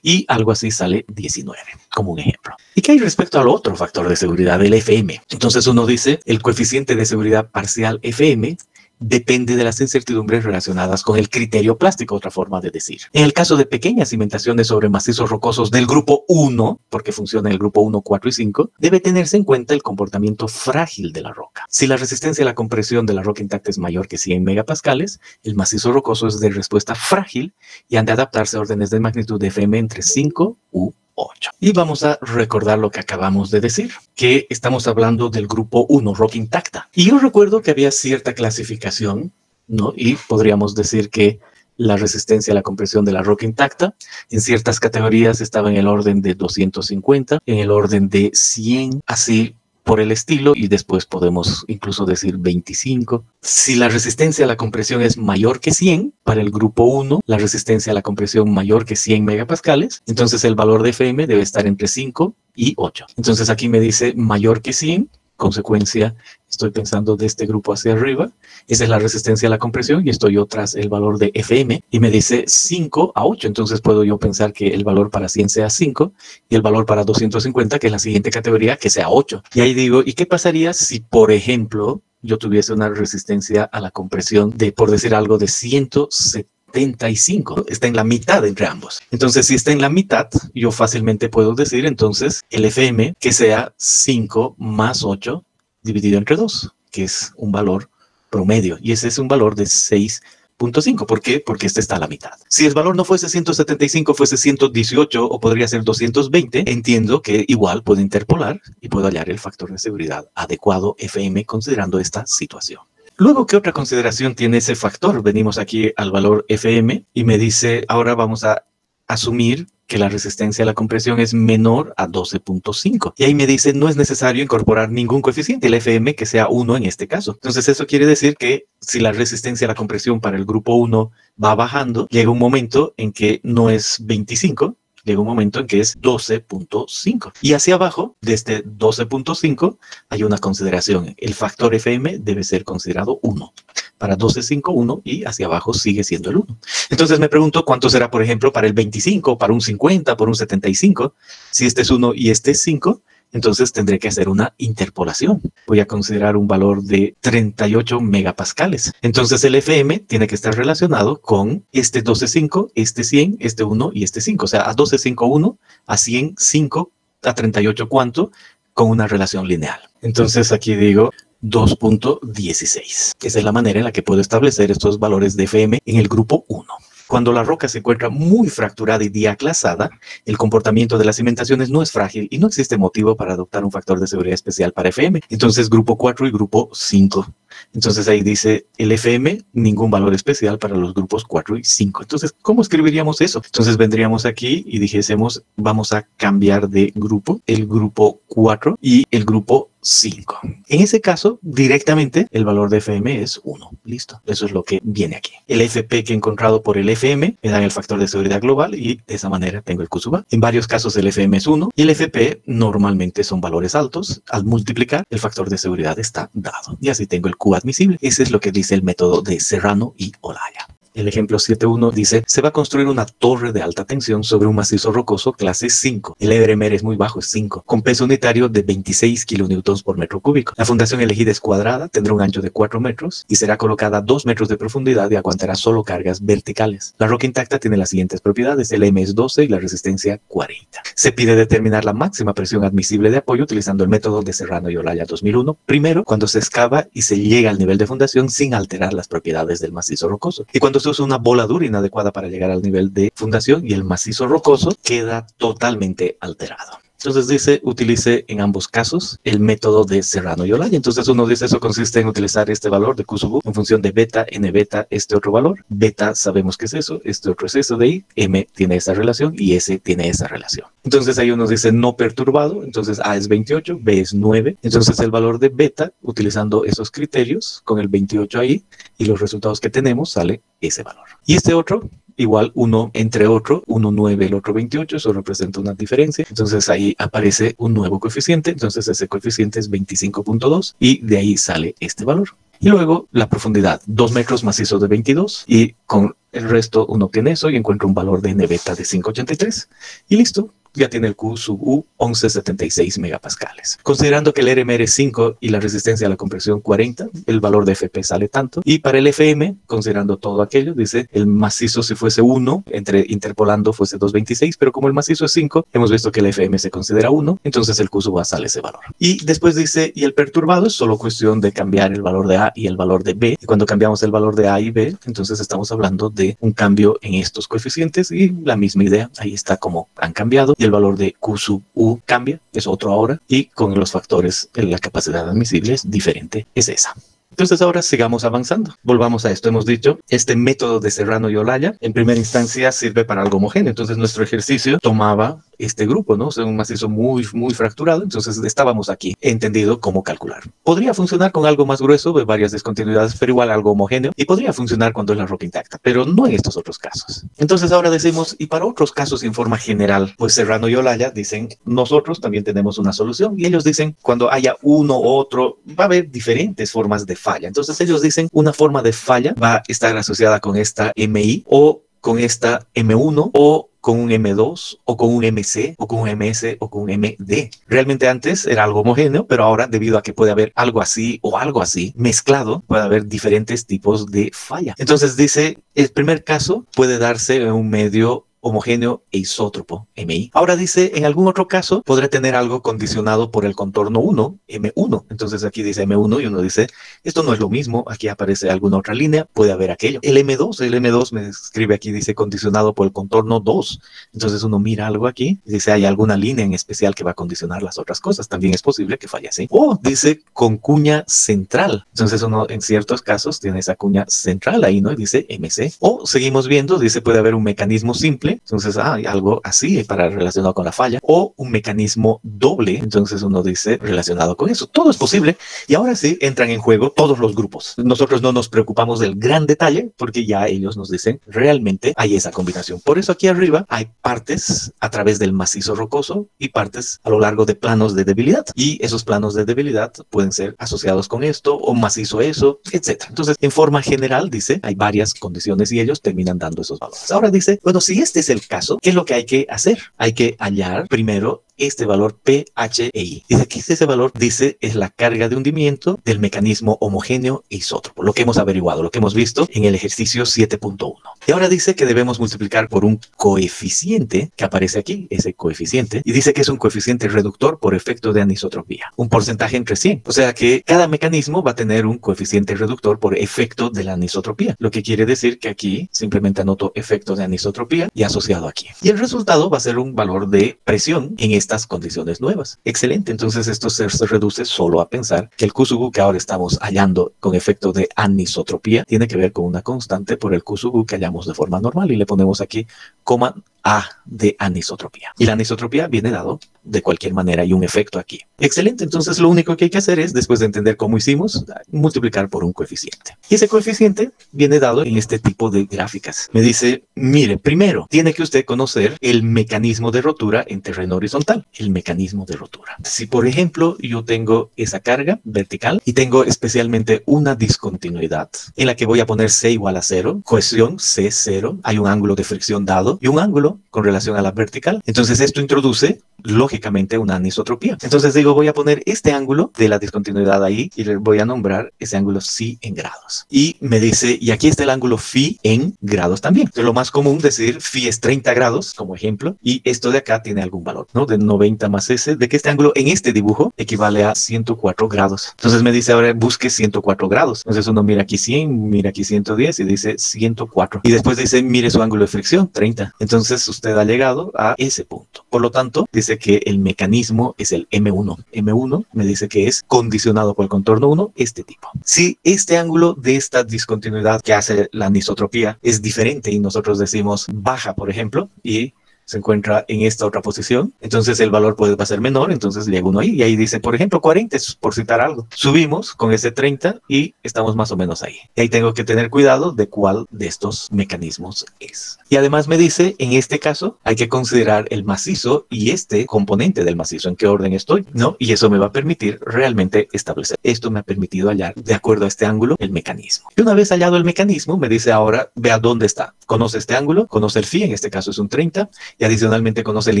Y algo así sale 19, como un ejemplo. ¿Y qué hay respecto al otro factor de seguridad, el FM? Entonces uno dice, el coeficiente de seguridad parcial FM depende de las incertidumbres relacionadas con el criterio plástico, otra forma de decir. En el caso de pequeñas cimentaciones sobre macizos rocosos del grupo 1, porque funciona el grupo 1, 4 y 5, debe tenerse en cuenta el comportamiento frágil de la roca. Si la resistencia a la compresión de la roca intacta es mayor que 100 megapascales, el macizo rocoso es de respuesta frágil y han de adaptarse a órdenes de magnitud de FM entre 5 u 8. Y vamos a recordar lo que acabamos de decir, que estamos hablando del grupo 1, roca intacta. Y yo recuerdo que había cierta clasificación, ¿no? Y podríamos decir que la resistencia a la compresión de la roca intacta en ciertas categorías estaba en el orden de 250, en el orden de 100, así por el estilo, y después podemos incluso decir 25. Si la resistencia a la compresión es mayor que 100, para el grupo 1, la resistencia a la compresión mayor que 100 megapascales, entonces el valor de FM debe estar entre 5 y 8. Entonces aquí me dice mayor que 100, consecuencia, estoy pensando de este grupo hacia arriba, esa es la resistencia a la compresión y estoy yo tras el valor de FM y me dice 5 a 8, entonces puedo yo pensar que el valor para 100 sea 5 y el valor para 250, que es la siguiente categoría, que sea 8. Y ahí digo, ¿y qué pasaría si, por ejemplo, yo tuviese una resistencia a la compresión de, por decir algo, de 175? Está en la mitad entre ambos. Entonces, si está en la mitad, yo fácilmente puedo decir entonces el FM que sea 5 más 8 dividido entre 2, que es un valor promedio. Y ese es un valor de 6.5. ¿Por qué? Porque este está a la mitad. Si el valor no fuese 175, fuese 118 o podría ser 220, entiendo que igual puedo interpolar y puedo hallar el factor de seguridad adecuado FM considerando esta situación. Luego, ¿qué otra consideración tiene ese factor? Venimos aquí al valor FM y me dice, ahora vamos a asumir que la resistencia a la compresión es menor a 12.5. Y ahí me dice, no es necesario incorporar ningún coeficiente, el FM que sea 1 en este caso. Entonces eso quiere decir que si la resistencia a la compresión para el grupo 1 va bajando, llega un momento en que no es 25, llega un momento en que es 12.5. Y hacia abajo, desde 12.5, hay una consideración. El factor FM debe ser considerado 1. Para 12.5, 1, y hacia abajo sigue siendo el 1. Entonces me pregunto cuánto será, por ejemplo, para el 25, para un 50, para un 75. Si este es 1 y este es 5, entonces tendré que hacer una interpolación. Voy a considerar un valor de 38 megapascales. Entonces el FM tiene que estar relacionado con este 12.5, este 100, este 1 y este 5. O sea, a 12.5, 1, a 100, 5, a 38, ¿cuánto? Con una relación lineal. Entonces aquí digo 2.16. Esa es la manera en la que puedo establecer estos valores de FM en el grupo 1. Cuando la roca se encuentra muy fracturada y diaclasada, el comportamiento de las cimentaciones no es frágil y no existe motivo para adoptar un factor de seguridad especial para FM. Entonces, grupo 4 y grupo 5. Entonces ahí dice el FM, ningún valor especial para los grupos 4 y 5. Entonces, ¿cómo escribiríamos eso? Entonces vendríamos aquí y dijésemos, vamos a cambiar de grupo, el grupo 4 y el grupo 5. En ese caso, directamente el valor de FM es 1. Listo. Eso es lo que viene aquí. El FP que he encontrado por el FM me da el factor de seguridad global y de esa manera tengo el Q sub A. En varios casos el FM es 1 y el FP normalmente son valores altos. Al multiplicar, el factor de seguridad está dado. Y así tengo el Q admisible. Ese es lo que dice el método de Serrano y Olaya. El ejemplo 7.1 dice, se va a construir una torre de alta tensión sobre un macizo rocoso clase 5. El ERMR es muy bajo, es 5, con peso unitario de 26 kilonewtons por metro cúbico. La fundación elegida es cuadrada, tendrá un ancho de 4 metros y será colocada a 2 metros de profundidad y aguantará solo cargas verticales. La roca intacta tiene las siguientes propiedades, el M es 12 y la resistencia 40. Se pide determinar la máxima presión admisible de apoyo utilizando el método de Serrano y Olaya 2001. Primero, cuando se excava y se llega al nivel de fundación sin alterar las propiedades del macizo rocoso. Y cuando se usa una bola dura inadecuada para llegar al nivel de fundación y el macizo rocoso queda totalmente alterado. Entonces dice, utilice en ambos casos el método de Serrano y Olaya. Entonces uno dice, eso consiste en utilizar este valor de Q sub U en función de beta, n beta, este otro valor. Beta sabemos que es eso, este otro es eso de ahí, m tiene esa relación y s tiene esa relación. Entonces ahí uno dice no perturbado, entonces A es 28, B es 9. Entonces el valor de beta, utilizando esos criterios, con el 28 ahí, y los resultados que tenemos, sale ese valor. Y este otro, igual uno entre otro, uno 9, el otro 28, eso representa una diferencia. Entonces ahí aparece un nuevo coeficiente, entonces ese coeficiente es 25.2 y de ahí sale este valor. Y luego la profundidad, 2 metros macizo de 22 y con el resto uno obtiene eso y encuentra un valor de n beta de 5.83 y listo. ya tiene el Q sub U 1176 megapascales. Considerando que el RMR 5 y la resistencia a la compresión 40, el valor de FP sale tanto. Y para el FM, considerando todo aquello, dice el macizo si fuese 1, interpolando fuese 226, pero como el macizo es 5, hemos visto que el FM se considera 1, entonces el Q sub A sale ese valor. Y después dice, y el perturbado es solo cuestión de cambiar el valor de A y el valor de B. Y cuando cambiamos el valor de A y B, entonces estamos hablando de un cambio en estos coeficientes y la misma idea, ahí está como han cambiado y el valor de Q sub U cambia, es otro ahora, y con los factores la capacidad admisible es diferente, es esa. Entonces ahora sigamos avanzando. Volvamos a esto. Hemos dicho, este método de Serrano y Olaya en primera instancia sirve para algo homogéneo. Entonces nuestro ejercicio tomaba este grupo, ¿no? O sea, un macizo muy fracturado. Entonces estábamos aquí, entendido cómo calcular. Podría funcionar con algo más grueso, de varias discontinuidades, pero igual algo homogéneo. Y podría funcionar cuando es la roca intacta, pero no en estos otros casos. Entonces ahora decimos, y para otros casos en forma general, pues Serrano y Olaya dicen, nosotros también tenemos una solución. Y ellos dicen, cuando haya uno u otro, va a haber diferentes formas de falla. Entonces ellos dicen, una forma de falla va a estar asociada con esta MI o con esta M1 o con un M2 o con un MC o con un MS o con un MD. Realmente antes era algo homogéneo, pero ahora debido a que puede haber algo así o algo así mezclado, puede haber diferentes tipos de falla. Entonces dice, el primer caso puede darse en un medio homogéneo e isótropo, MI. Ahora dice, en algún otro caso, podrá tener algo condicionado por el contorno 1, M1. Entonces aquí dice M1 y uno dice, esto no es lo mismo, aquí aparece alguna otra línea, puede haber aquello. El M2 me escribe aquí, dice condicionado por el contorno 2. Entonces uno mira algo aquí y dice, hay alguna línea en especial que va a condicionar las otras cosas. También es posible que falle así. O dice con cuña central. Entonces uno en ciertos casos tiene esa cuña central ahí, ¿no? Y dice MC. O seguimos viendo, dice puede haber un mecanismo simple. Entonces, hay algo así para relacionado con la falla o un mecanismo doble. Entonces uno dice relacionado con eso. Todo es posible y ahora sí entran en juego todos los grupos. Nosotros no nos preocupamos del gran detalle porque ya ellos nos dicen realmente hay esa combinación. Por eso aquí arriba hay partes a través del macizo rocoso y partes a lo largo de planos de debilidad. Y esos planos de debilidad pueden ser asociados con esto o macizo eso, etc. Entonces, en forma general dice hay varias condiciones y ellos terminan dando esos valores. Ahora dice, bueno, si este es el caso, ¿qué es lo que hay que hacer? Hay que hallar primero este valor PHEI. Dice que ese valor, dice, es la carga de hundimiento del mecanismo homogéneo e isótropo, lo que hemos averiguado, lo que hemos visto en el ejercicio 7.1. Y ahora dice que debemos multiplicar por un coeficiente que aparece aquí, ese coeficiente, y dice que es un coeficiente reductor por efecto de anisotropía, un porcentaje entre 100. O sea que cada mecanismo va a tener un coeficiente reductor por efecto de la anisotropía, lo que quiere decir que aquí simplemente anoto efecto de anisotropía y asociado aquí. Y el resultado va a ser un valor de presión en estas condiciones nuevas. Excelente, entonces esto se reduce solo a pensar que el Q sub U que ahora estamos hallando con efecto de anisotropía tiene que ver con una constante por el Q sub U que hallamos de forma normal y le ponemos aquí coma A de anisotropía. Y la anisotropía viene dado de cualquier manera y un efecto aquí. Excelente, entonces lo único que hay que hacer es, después de entender cómo hicimos, multiplicar por un coeficiente. Y ese coeficiente viene dado en este tipo de gráficas. Me dice, mire, primero, tiene que usted conocer el mecanismo de rotura en terreno horizontal. El mecanismo de rotura. Si, por ejemplo, yo tengo esa carga vertical y tengo especialmente una discontinuidad en la que voy a poner C igual a 0, cohesión C0, hay un ángulo de fricción dado y un ángulo con relación a la vertical. Entonces esto introduce lógicamente una anisotropía. Entonces digo, voy a poner este ángulo de la discontinuidad ahí y le voy a nombrar ese ángulo psi en grados. Y me dice, y aquí está el ángulo phi en grados también. Entonces, lo más común decir phi es 30 grados como ejemplo y esto de acá tiene algún valor, ¿no? De 90 más ese, de que este ángulo en este dibujo equivale a 104 grados. Entonces me dice ahora busque 104 grados. Entonces uno mira aquí 100, mira aquí 110 y dice 104. Y después dice, mire su ángulo de fricción, 30. Entonces usted ha llegado a ese punto. Por lo tanto, dice que el mecanismo es el M1. M1 me dice que es condicionado por el contorno 1, este tipo. Si este ángulo de esta discontinuidad que hace la anisotropía es diferente y nosotros decimos baja, por ejemplo, y se encuentra en esta otra posición, entonces el valor va a ser menor, entonces llega uno ahí y ahí dice, por ejemplo, 40, por citar algo. Subimos con ese 30 y estamos más o menos ahí. Y ahí tengo que tener cuidado de cuál de estos mecanismos es. Y además me dice, en este caso, hay que considerar el macizo y este componente del macizo, en qué orden estoy, ¿no? Y eso me va a permitir realmente establecer. Esto me ha permitido hallar, de acuerdo a este ángulo, el mecanismo. Y una vez hallado el mecanismo, me dice ahora, vea dónde está. Conoce este ángulo, conoce el phi, en este caso es un 30, y adicionalmente conoce la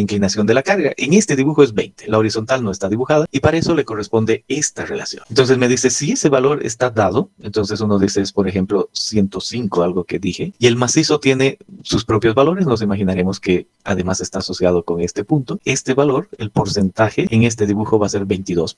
inclinación de la carga. En este dibujo es 20, la horizontal no está dibujada y para eso le corresponde esta relación. Entonces me dice, si ese valor está dado, entonces uno dice es, por ejemplo, 105, algo que dije, y el macizo tiene sus propios valores, nos imaginaremos que además está asociado con este punto. Este valor, el porcentaje en este dibujo va a ser 22%.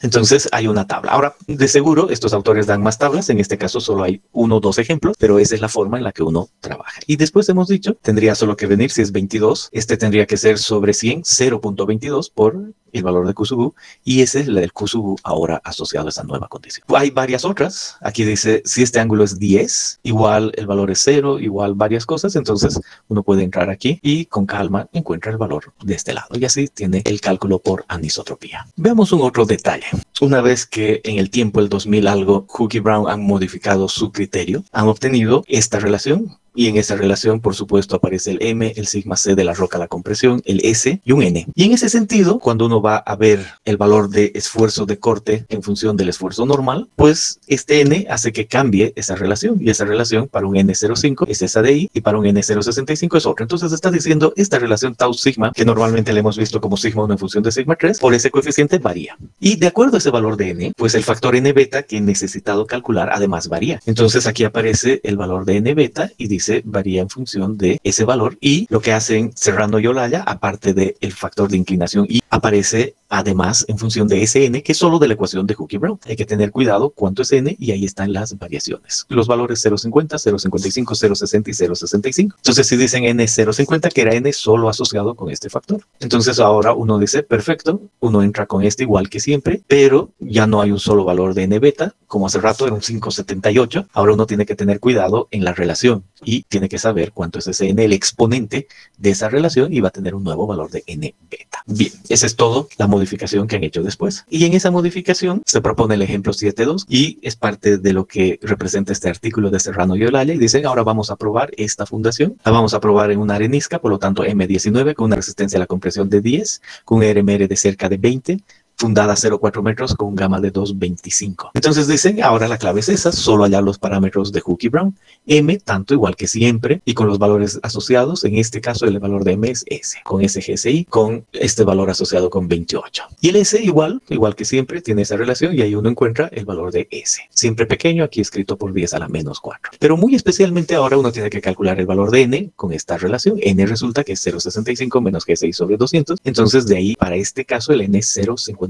Entonces hay una tabla. Ahora, de seguro, estos autores dan más tablas, en este caso solo hay 1 o 2 ejemplos, pero esa es la forma en la que uno trabaja. Y después hemos dicho, tendría solo que venir, si es 22, este tendría que ser sobre 100, 0.22 por el valor de Kusubu, y ese es el del Kusubu ahora asociado a esa nueva condición. Hay varias otras. Aquí dice, si este ángulo es 10, igual el valor es 0, igual varias cosas, entonces uno puede entrar aquí y con calma encuentra el valor de este lado, y así tiene el cálculo por anisotropía. Veamos un otro detalle. Una vez que en el tiempo, el 2000 algo, Hooke y Brown han modificado su criterio, han obtenido esta relación. Y en esa relación, por supuesto, aparece el M, el sigma C de la roca, la compresión, el S y un N. Y en ese sentido, cuando uno va a ver el valor de esfuerzo de corte en función del esfuerzo normal, pues este N hace que cambie esa relación. Y esa relación para un N05 es esa de I y para un N065 es otra. Entonces está diciendo esta relación tau sigma, que normalmente le hemos visto como sigma 1 en función de sigma 3, por ese coeficiente varía. Y de acuerdo a ese valor de N, pues el factor N beta que he necesitado calcular además varía. Entonces aquí aparece el valor de N beta y dice varía en función de ese valor, y lo que hacen Serrano y Olaya, aparte del factor de inclinación Y, aparece además en función de ese N, que es solo de la ecuación de Hooke y Brown. Hay que tener cuidado cuánto es N, y ahí están las variaciones. Los valores 0.50, 0.55, 0.60 y 0.65. Entonces si dicen N 0.50, que era N solo asociado con este factor. Entonces ahora uno dice, perfecto, uno entra con este igual que siempre, pero ya no hay un solo valor de N beta, como hace rato era un 5.78. Ahora uno tiene que tener cuidado en la relación y tiene que saber cuánto es ese N, el exponente de esa relación, y va a tener un nuevo valor de N beta. Bien, esa es todo la modificación que han hecho después. Y en esa modificación se propone el ejemplo 7.2 y es parte de lo que representa este artículo de Serrano y Olaya, y dicen, ahora vamos a probar esta fundación. La vamos a probar en una arenisca, por lo tanto M19 con una resistencia a la compresión de 10, con un RMR de cerca de 20, fundada a 0,4 metros con un gamma de 2,25. Entonces dicen, ahora la clave es esa, solo hallar los parámetros de Hooke y Brown. M, tanto igual que siempre, y con los valores asociados. En este caso el valor de M es S, con ese GSI, con este valor asociado con 28. Y el S igual que siempre, tiene esa relación, y ahí uno encuentra el valor de S. Siempre pequeño, aquí escrito por 10 a la menos 4. Pero muy especialmente ahora uno tiene que calcular el valor de N con esta relación. N resulta que es 0,65 menos GSI sobre 200. Entonces de ahí, para este caso, el N es 0,55.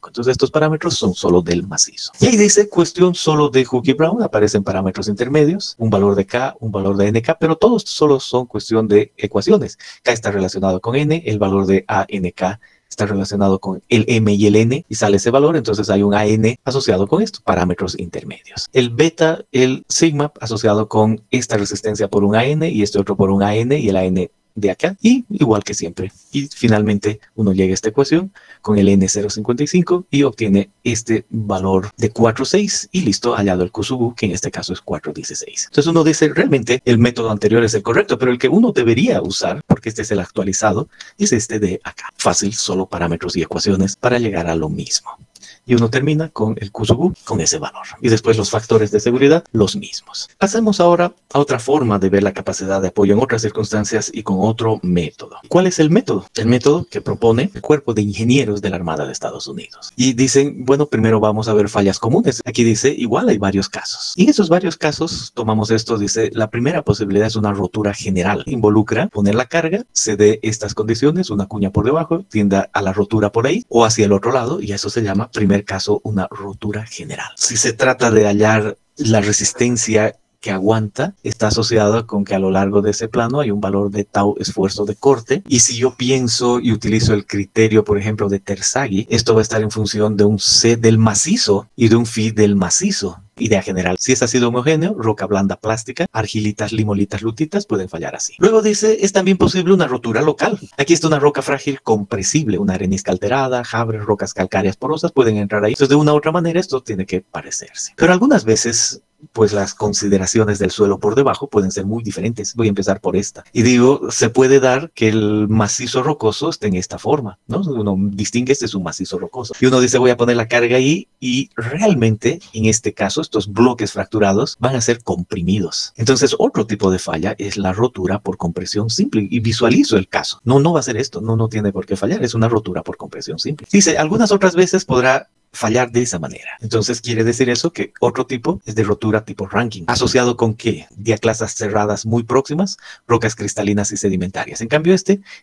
Entonces estos parámetros son solo del macizo. Y ahí dice, cuestión solo de Hooke y Brown, aparecen parámetros intermedios, un valor de K, un valor de NK, pero todos solo son cuestión de ecuaciones. K está relacionado con N, el valor de ANK está relacionado con el M y el N, y sale ese valor, entonces hay un AN asociado con estos parámetros intermedios. El beta, el sigma, asociado con esta resistencia por un AN, y este otro por un AN, y el AN de acá, y igual que siempre. Y finalmente uno llega a esta ecuación con el N055 y obtiene este valor de 4,6 y listo, hallado el Kusubu, que en este caso es 4,16. Entonces uno dice, realmente el método anterior es el correcto, pero el que uno debería usar, porque este es el actualizado, es este de acá. Fácil, solo parámetros y ecuaciones para llegar a lo mismo. Y uno termina con el Kusubu con ese valor. Y después los factores de seguridad, los mismos. Pasemos ahora a otra forma de ver la capacidad de apoyo en otras circunstancias y con otro método. ¿Cuál es el método? El método que propone el Cuerpo de Ingenieros de la Armada de Estados Unidos. Y dicen, bueno, primero vamos a ver fallas comunes. Aquí dice, igual hay varios casos. Y en esos varios casos, tomamos esto, dice, la primera posibilidad es una rotura general. Involucra poner la carga, se dé estas condiciones, una cuña por debajo, tienda a la rotura por ahí o hacia el otro lado, y eso se llama primer caso una rotura general. Si se trata de hallar la resistencia que aguanta, está asociada con que a lo largo de ese plano hay un valor de tau esfuerzo de corte, y si yo pienso y utilizo el criterio, por ejemplo, de Terzaghi, esto va a estar en función de un C del macizo y de un phi del macizo. Idea general, si es ácido homogéneo, roca blanda plástica, argilitas, limolitas, lutitas pueden fallar así. Luego dice, es también posible una rotura local. Aquí está una roca frágil compresible, una arenisca alterada, jabres, rocas calcáreas porosas pueden entrar ahí. Entonces de una u otra manera esto tiene que parecerse. Pero algunas veces pues las consideraciones del suelo por debajo pueden ser muy diferentes. Voy a empezar por esta. Y digo, se puede dar que el macizo rocoso esté en esta forma, ¿no? Uno distingue, este es un macizo rocoso. Y uno dice, voy a poner la carga ahí, y realmente, en este caso, estos bloques fracturados van a ser comprimidos. Entonces, otro tipo de falla es la rotura por compresión simple. Y visualizo el caso. No va a ser esto. No tiene por qué fallar. Es una rotura por compresión simple. Dice, algunas otras veces podrá fallar de esa manera. Entonces quiere decir eso que otro tipo es de rotura tipo ranking. ¿Asociado con qué? Diaclasas cerradas muy próximas, rocas cristalinas y sedimentarias. En cambio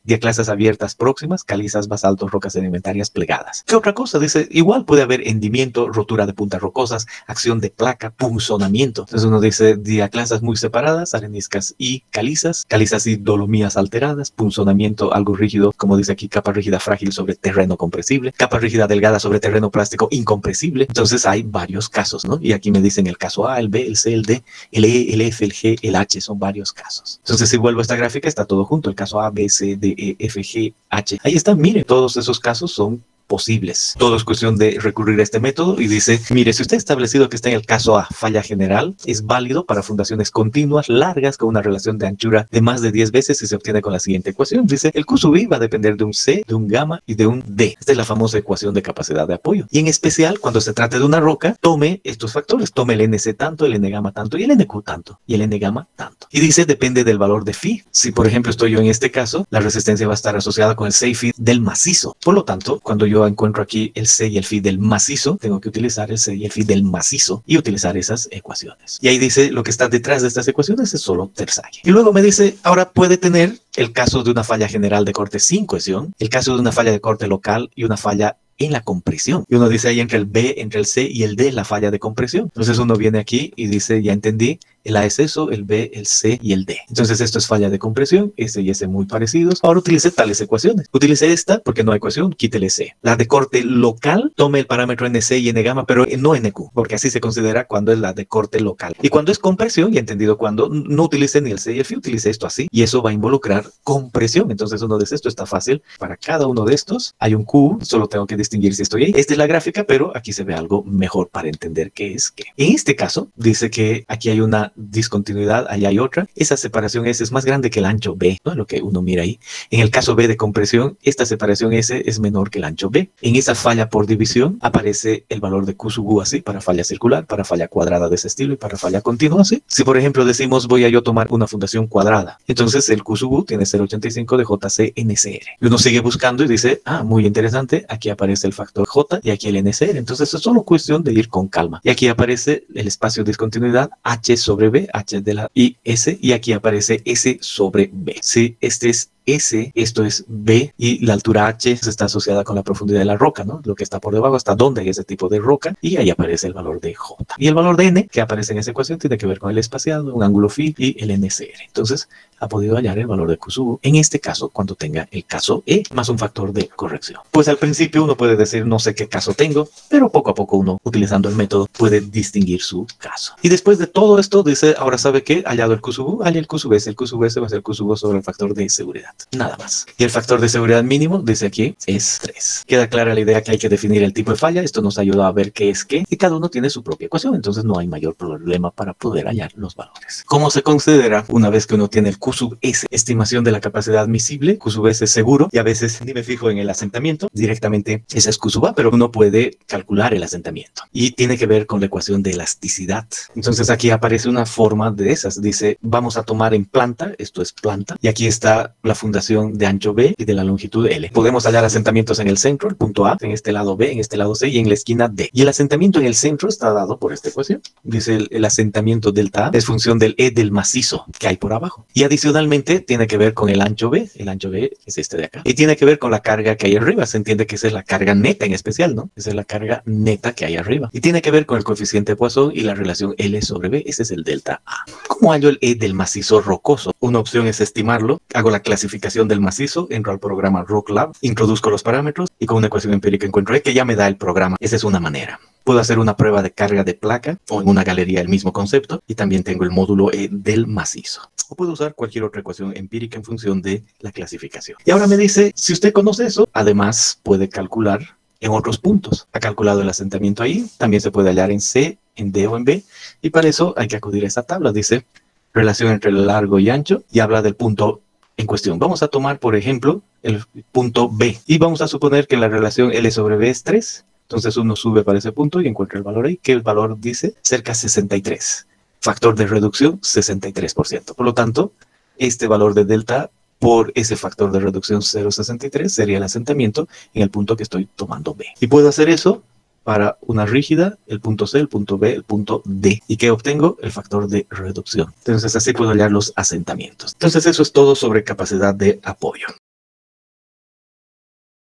diaclasas abiertas próximas, calizas, basaltos, rocas sedimentarias plegadas. ¿Qué otra cosa? Dice, igual puede haber hendimiento, rotura de puntas rocosas, acción de placa, punzonamiento. Entonces uno dice diaclasas muy separadas, areniscas y calizas y dolomías alteradas, punzonamiento algo rígido, como dice aquí, capa rígida frágil sobre terreno compresible, capa rígida delgada sobre terreno plástico incompresible. Entonces hay varios casos, ¿no? Y aquí me dicen el caso A, el B, el C, el D, el E, el F, el G, el H, son varios casos. Entonces si vuelvo a esta gráfica está todo junto, el caso A, B, C, D, E, F, G, H. Ahí está, mire, todos esos casos son posibles. Todo es cuestión de recurrir a este método y dice, mire, si usted ha establecido que está en el caso A, falla general, es válido para fundaciones continuas, largas, con una relación de anchura de más de 10 veces y se obtiene con la siguiente ecuación. Dice, el Q sub I va a depender de un C, de un gamma y de un D. Esta es la famosa ecuación de capacidad de apoyo. Y en especial, cuando se trate de una roca, tome estos factores. Tome el NC tanto, el N gamma tanto y el NQ tanto y el N gamma tanto. Y dice, depende del valor de phi. Si, por ejemplo, estoy yo en este caso, la resistencia va a estar asociada con el C y phi del macizo. Por lo tanto, cuando yo encuentro aquí el C y el phi del macizo, tengo que utilizar el C y el phi del macizo y utilizar esas ecuaciones. Y ahí dice, lo que está detrás de estas ecuaciones es solo Terzaghi. Y luego me dice, ahora puede tener el caso de una falla general de corte sin cohesión, el caso de una falla de corte local y una falla en la compresión. Y uno dice ahí entre el B, entre el C y el D, la falla de compresión. Entonces uno viene aquí y dice, ya entendí, el A es eso, el B, el C y el D. Entonces esto es falla de compresión, S y S muy parecidos. Ahora utilice tales ecuaciones. Utilice esta porque no hay ecuación, quítele C. La de corte local, tome el parámetro NC y N gamma, pero no NQ, porque así se considera cuando es la de corte local. Y cuando es compresión, ya entendido cuando, no utilice ni el C y el phi, utilice esto así. Y eso va a involucrar compresión. Entonces uno dice, esto está fácil. Para cada uno de estos hay un Q, solo tengo que distinguir si estoy ahí. Esta es la gráfica, pero aquí se ve algo mejor para entender qué es qué. En este caso, dice que aquí hay una discontinuidad, allá hay otra. Esa separación S es más grande que el ancho B, ¿no? Lo que uno mira ahí. En el caso B de compresión, esta separación S es menor que el ancho B. En esa falla por división aparece el valor de Q sub U así, para falla circular, para falla cuadrada de ese estilo y para falla continua así. Si por ejemplo decimos voy a yo tomar una fundación cuadrada, entonces el Q sub U tiene 0.85 de JC NCR. Y uno sigue buscando y dice, muy interesante, aquí aparece el factor J y aquí el NCR. Entonces es solo cuestión de ir con calma. Y aquí aparece el espacio de discontinuidad H sobre B, H de la y S, y aquí aparece S sobre B. Sí, este es S, esto es B, y la altura H está asociada con la profundidad de la roca, ¿no? Lo que está por debajo, hasta dónde hay ese tipo de roca, y ahí aparece el valor de J. Y el valor de N, que aparece en esa ecuación, tiene que ver con el espaciado, un ángulo phi y el NCR. Entonces, ha podido hallar el valor de Q sub U, en este caso, cuando tenga el caso E, más un factor de corrección. Pues al principio uno puede decir, no sé qué caso tengo, pero poco a poco uno, utilizando el método, puede distinguir su caso. Y después de todo esto, dice, ahora sabe que hallado el Q sub U, halla el Q sub S. El Q sub S va a ser el Q sub U sobre el factor de seguridad. Nada más. Y el factor de seguridad mínimo, dice aquí, es 3. Queda clara la idea que hay que definir el tipo de falla. Esto nos ayuda a ver qué es qué. Y cada uno tiene su propia ecuación. Entonces no hay mayor problema para poder hallar los valores. ¿Cómo se considera una vez que uno tiene el Q sub S? Estimación de la capacidad admisible. Q sub S es seguro. Y a veces ni me fijo en el asentamiento. Directamente ese es Q sub A. Pero uno puede calcular el asentamiento. Y tiene que ver con la ecuación de elasticidad. Entonces aquí aparece una forma de esas. Dice, vamos a tomar en planta. Esto es planta. Y aquí está la fundación de ancho B y de la longitud L. Podemos hallar asentamientos en el centro, el punto A, en este lado B, en este lado C y en la esquina D. Y el asentamiento en el centro está dado por esta ecuación. Dice el asentamiento delta A es función del E del macizo que hay por abajo. Y adicionalmente tiene que ver con el ancho B. El ancho B es este de acá. Y tiene que ver con la carga que hay arriba. Se entiende que esa es la carga neta en especial, ¿no? Esa es la carga neta que hay arriba. Y tiene que ver con el coeficiente de Poisson y la relación L sobre B. Ese es el delta A. ¿Cómo hallo el E del macizo rocoso? Una opción es estimarlo. Hago la clasificación del macizo, entro al programa RockLab, introduzco los parámetros y con una ecuación empírica encuentro que ya me da el programa. Esa es una manera. Puedo hacer una prueba de carga de placa o en una galería el mismo concepto y también tengo el módulo E del macizo. O puedo usar cualquier otra ecuación empírica en función de la clasificación. Y ahora me dice, si usted conoce eso, además puede calcular en otros puntos. Ha calculado el asentamiento ahí, también se puede hallar en C, en D o en B, y para eso hay que acudir a esta tabla. Dice relación entre largo y ancho, y habla del punto en cuestión. Vamos a tomar, por ejemplo, el punto B, y vamos a suponer que la relación L sobre B es 3. Entonces uno sube para ese punto y encuentra el valor ahí, que el valor dice cerca de 63. Factor de reducción, 63%. Por lo tanto, este valor de delta por ese factor de reducción 0,63 sería el asentamiento en el punto que estoy tomando B. Y puedo hacer eso para una rígida, el punto C, el punto B, el punto D. ¿Y qué obtengo? El factor de reducción. Entonces así puedo hallar los asentamientos. Entonces eso es todo sobre capacidad de apoyo.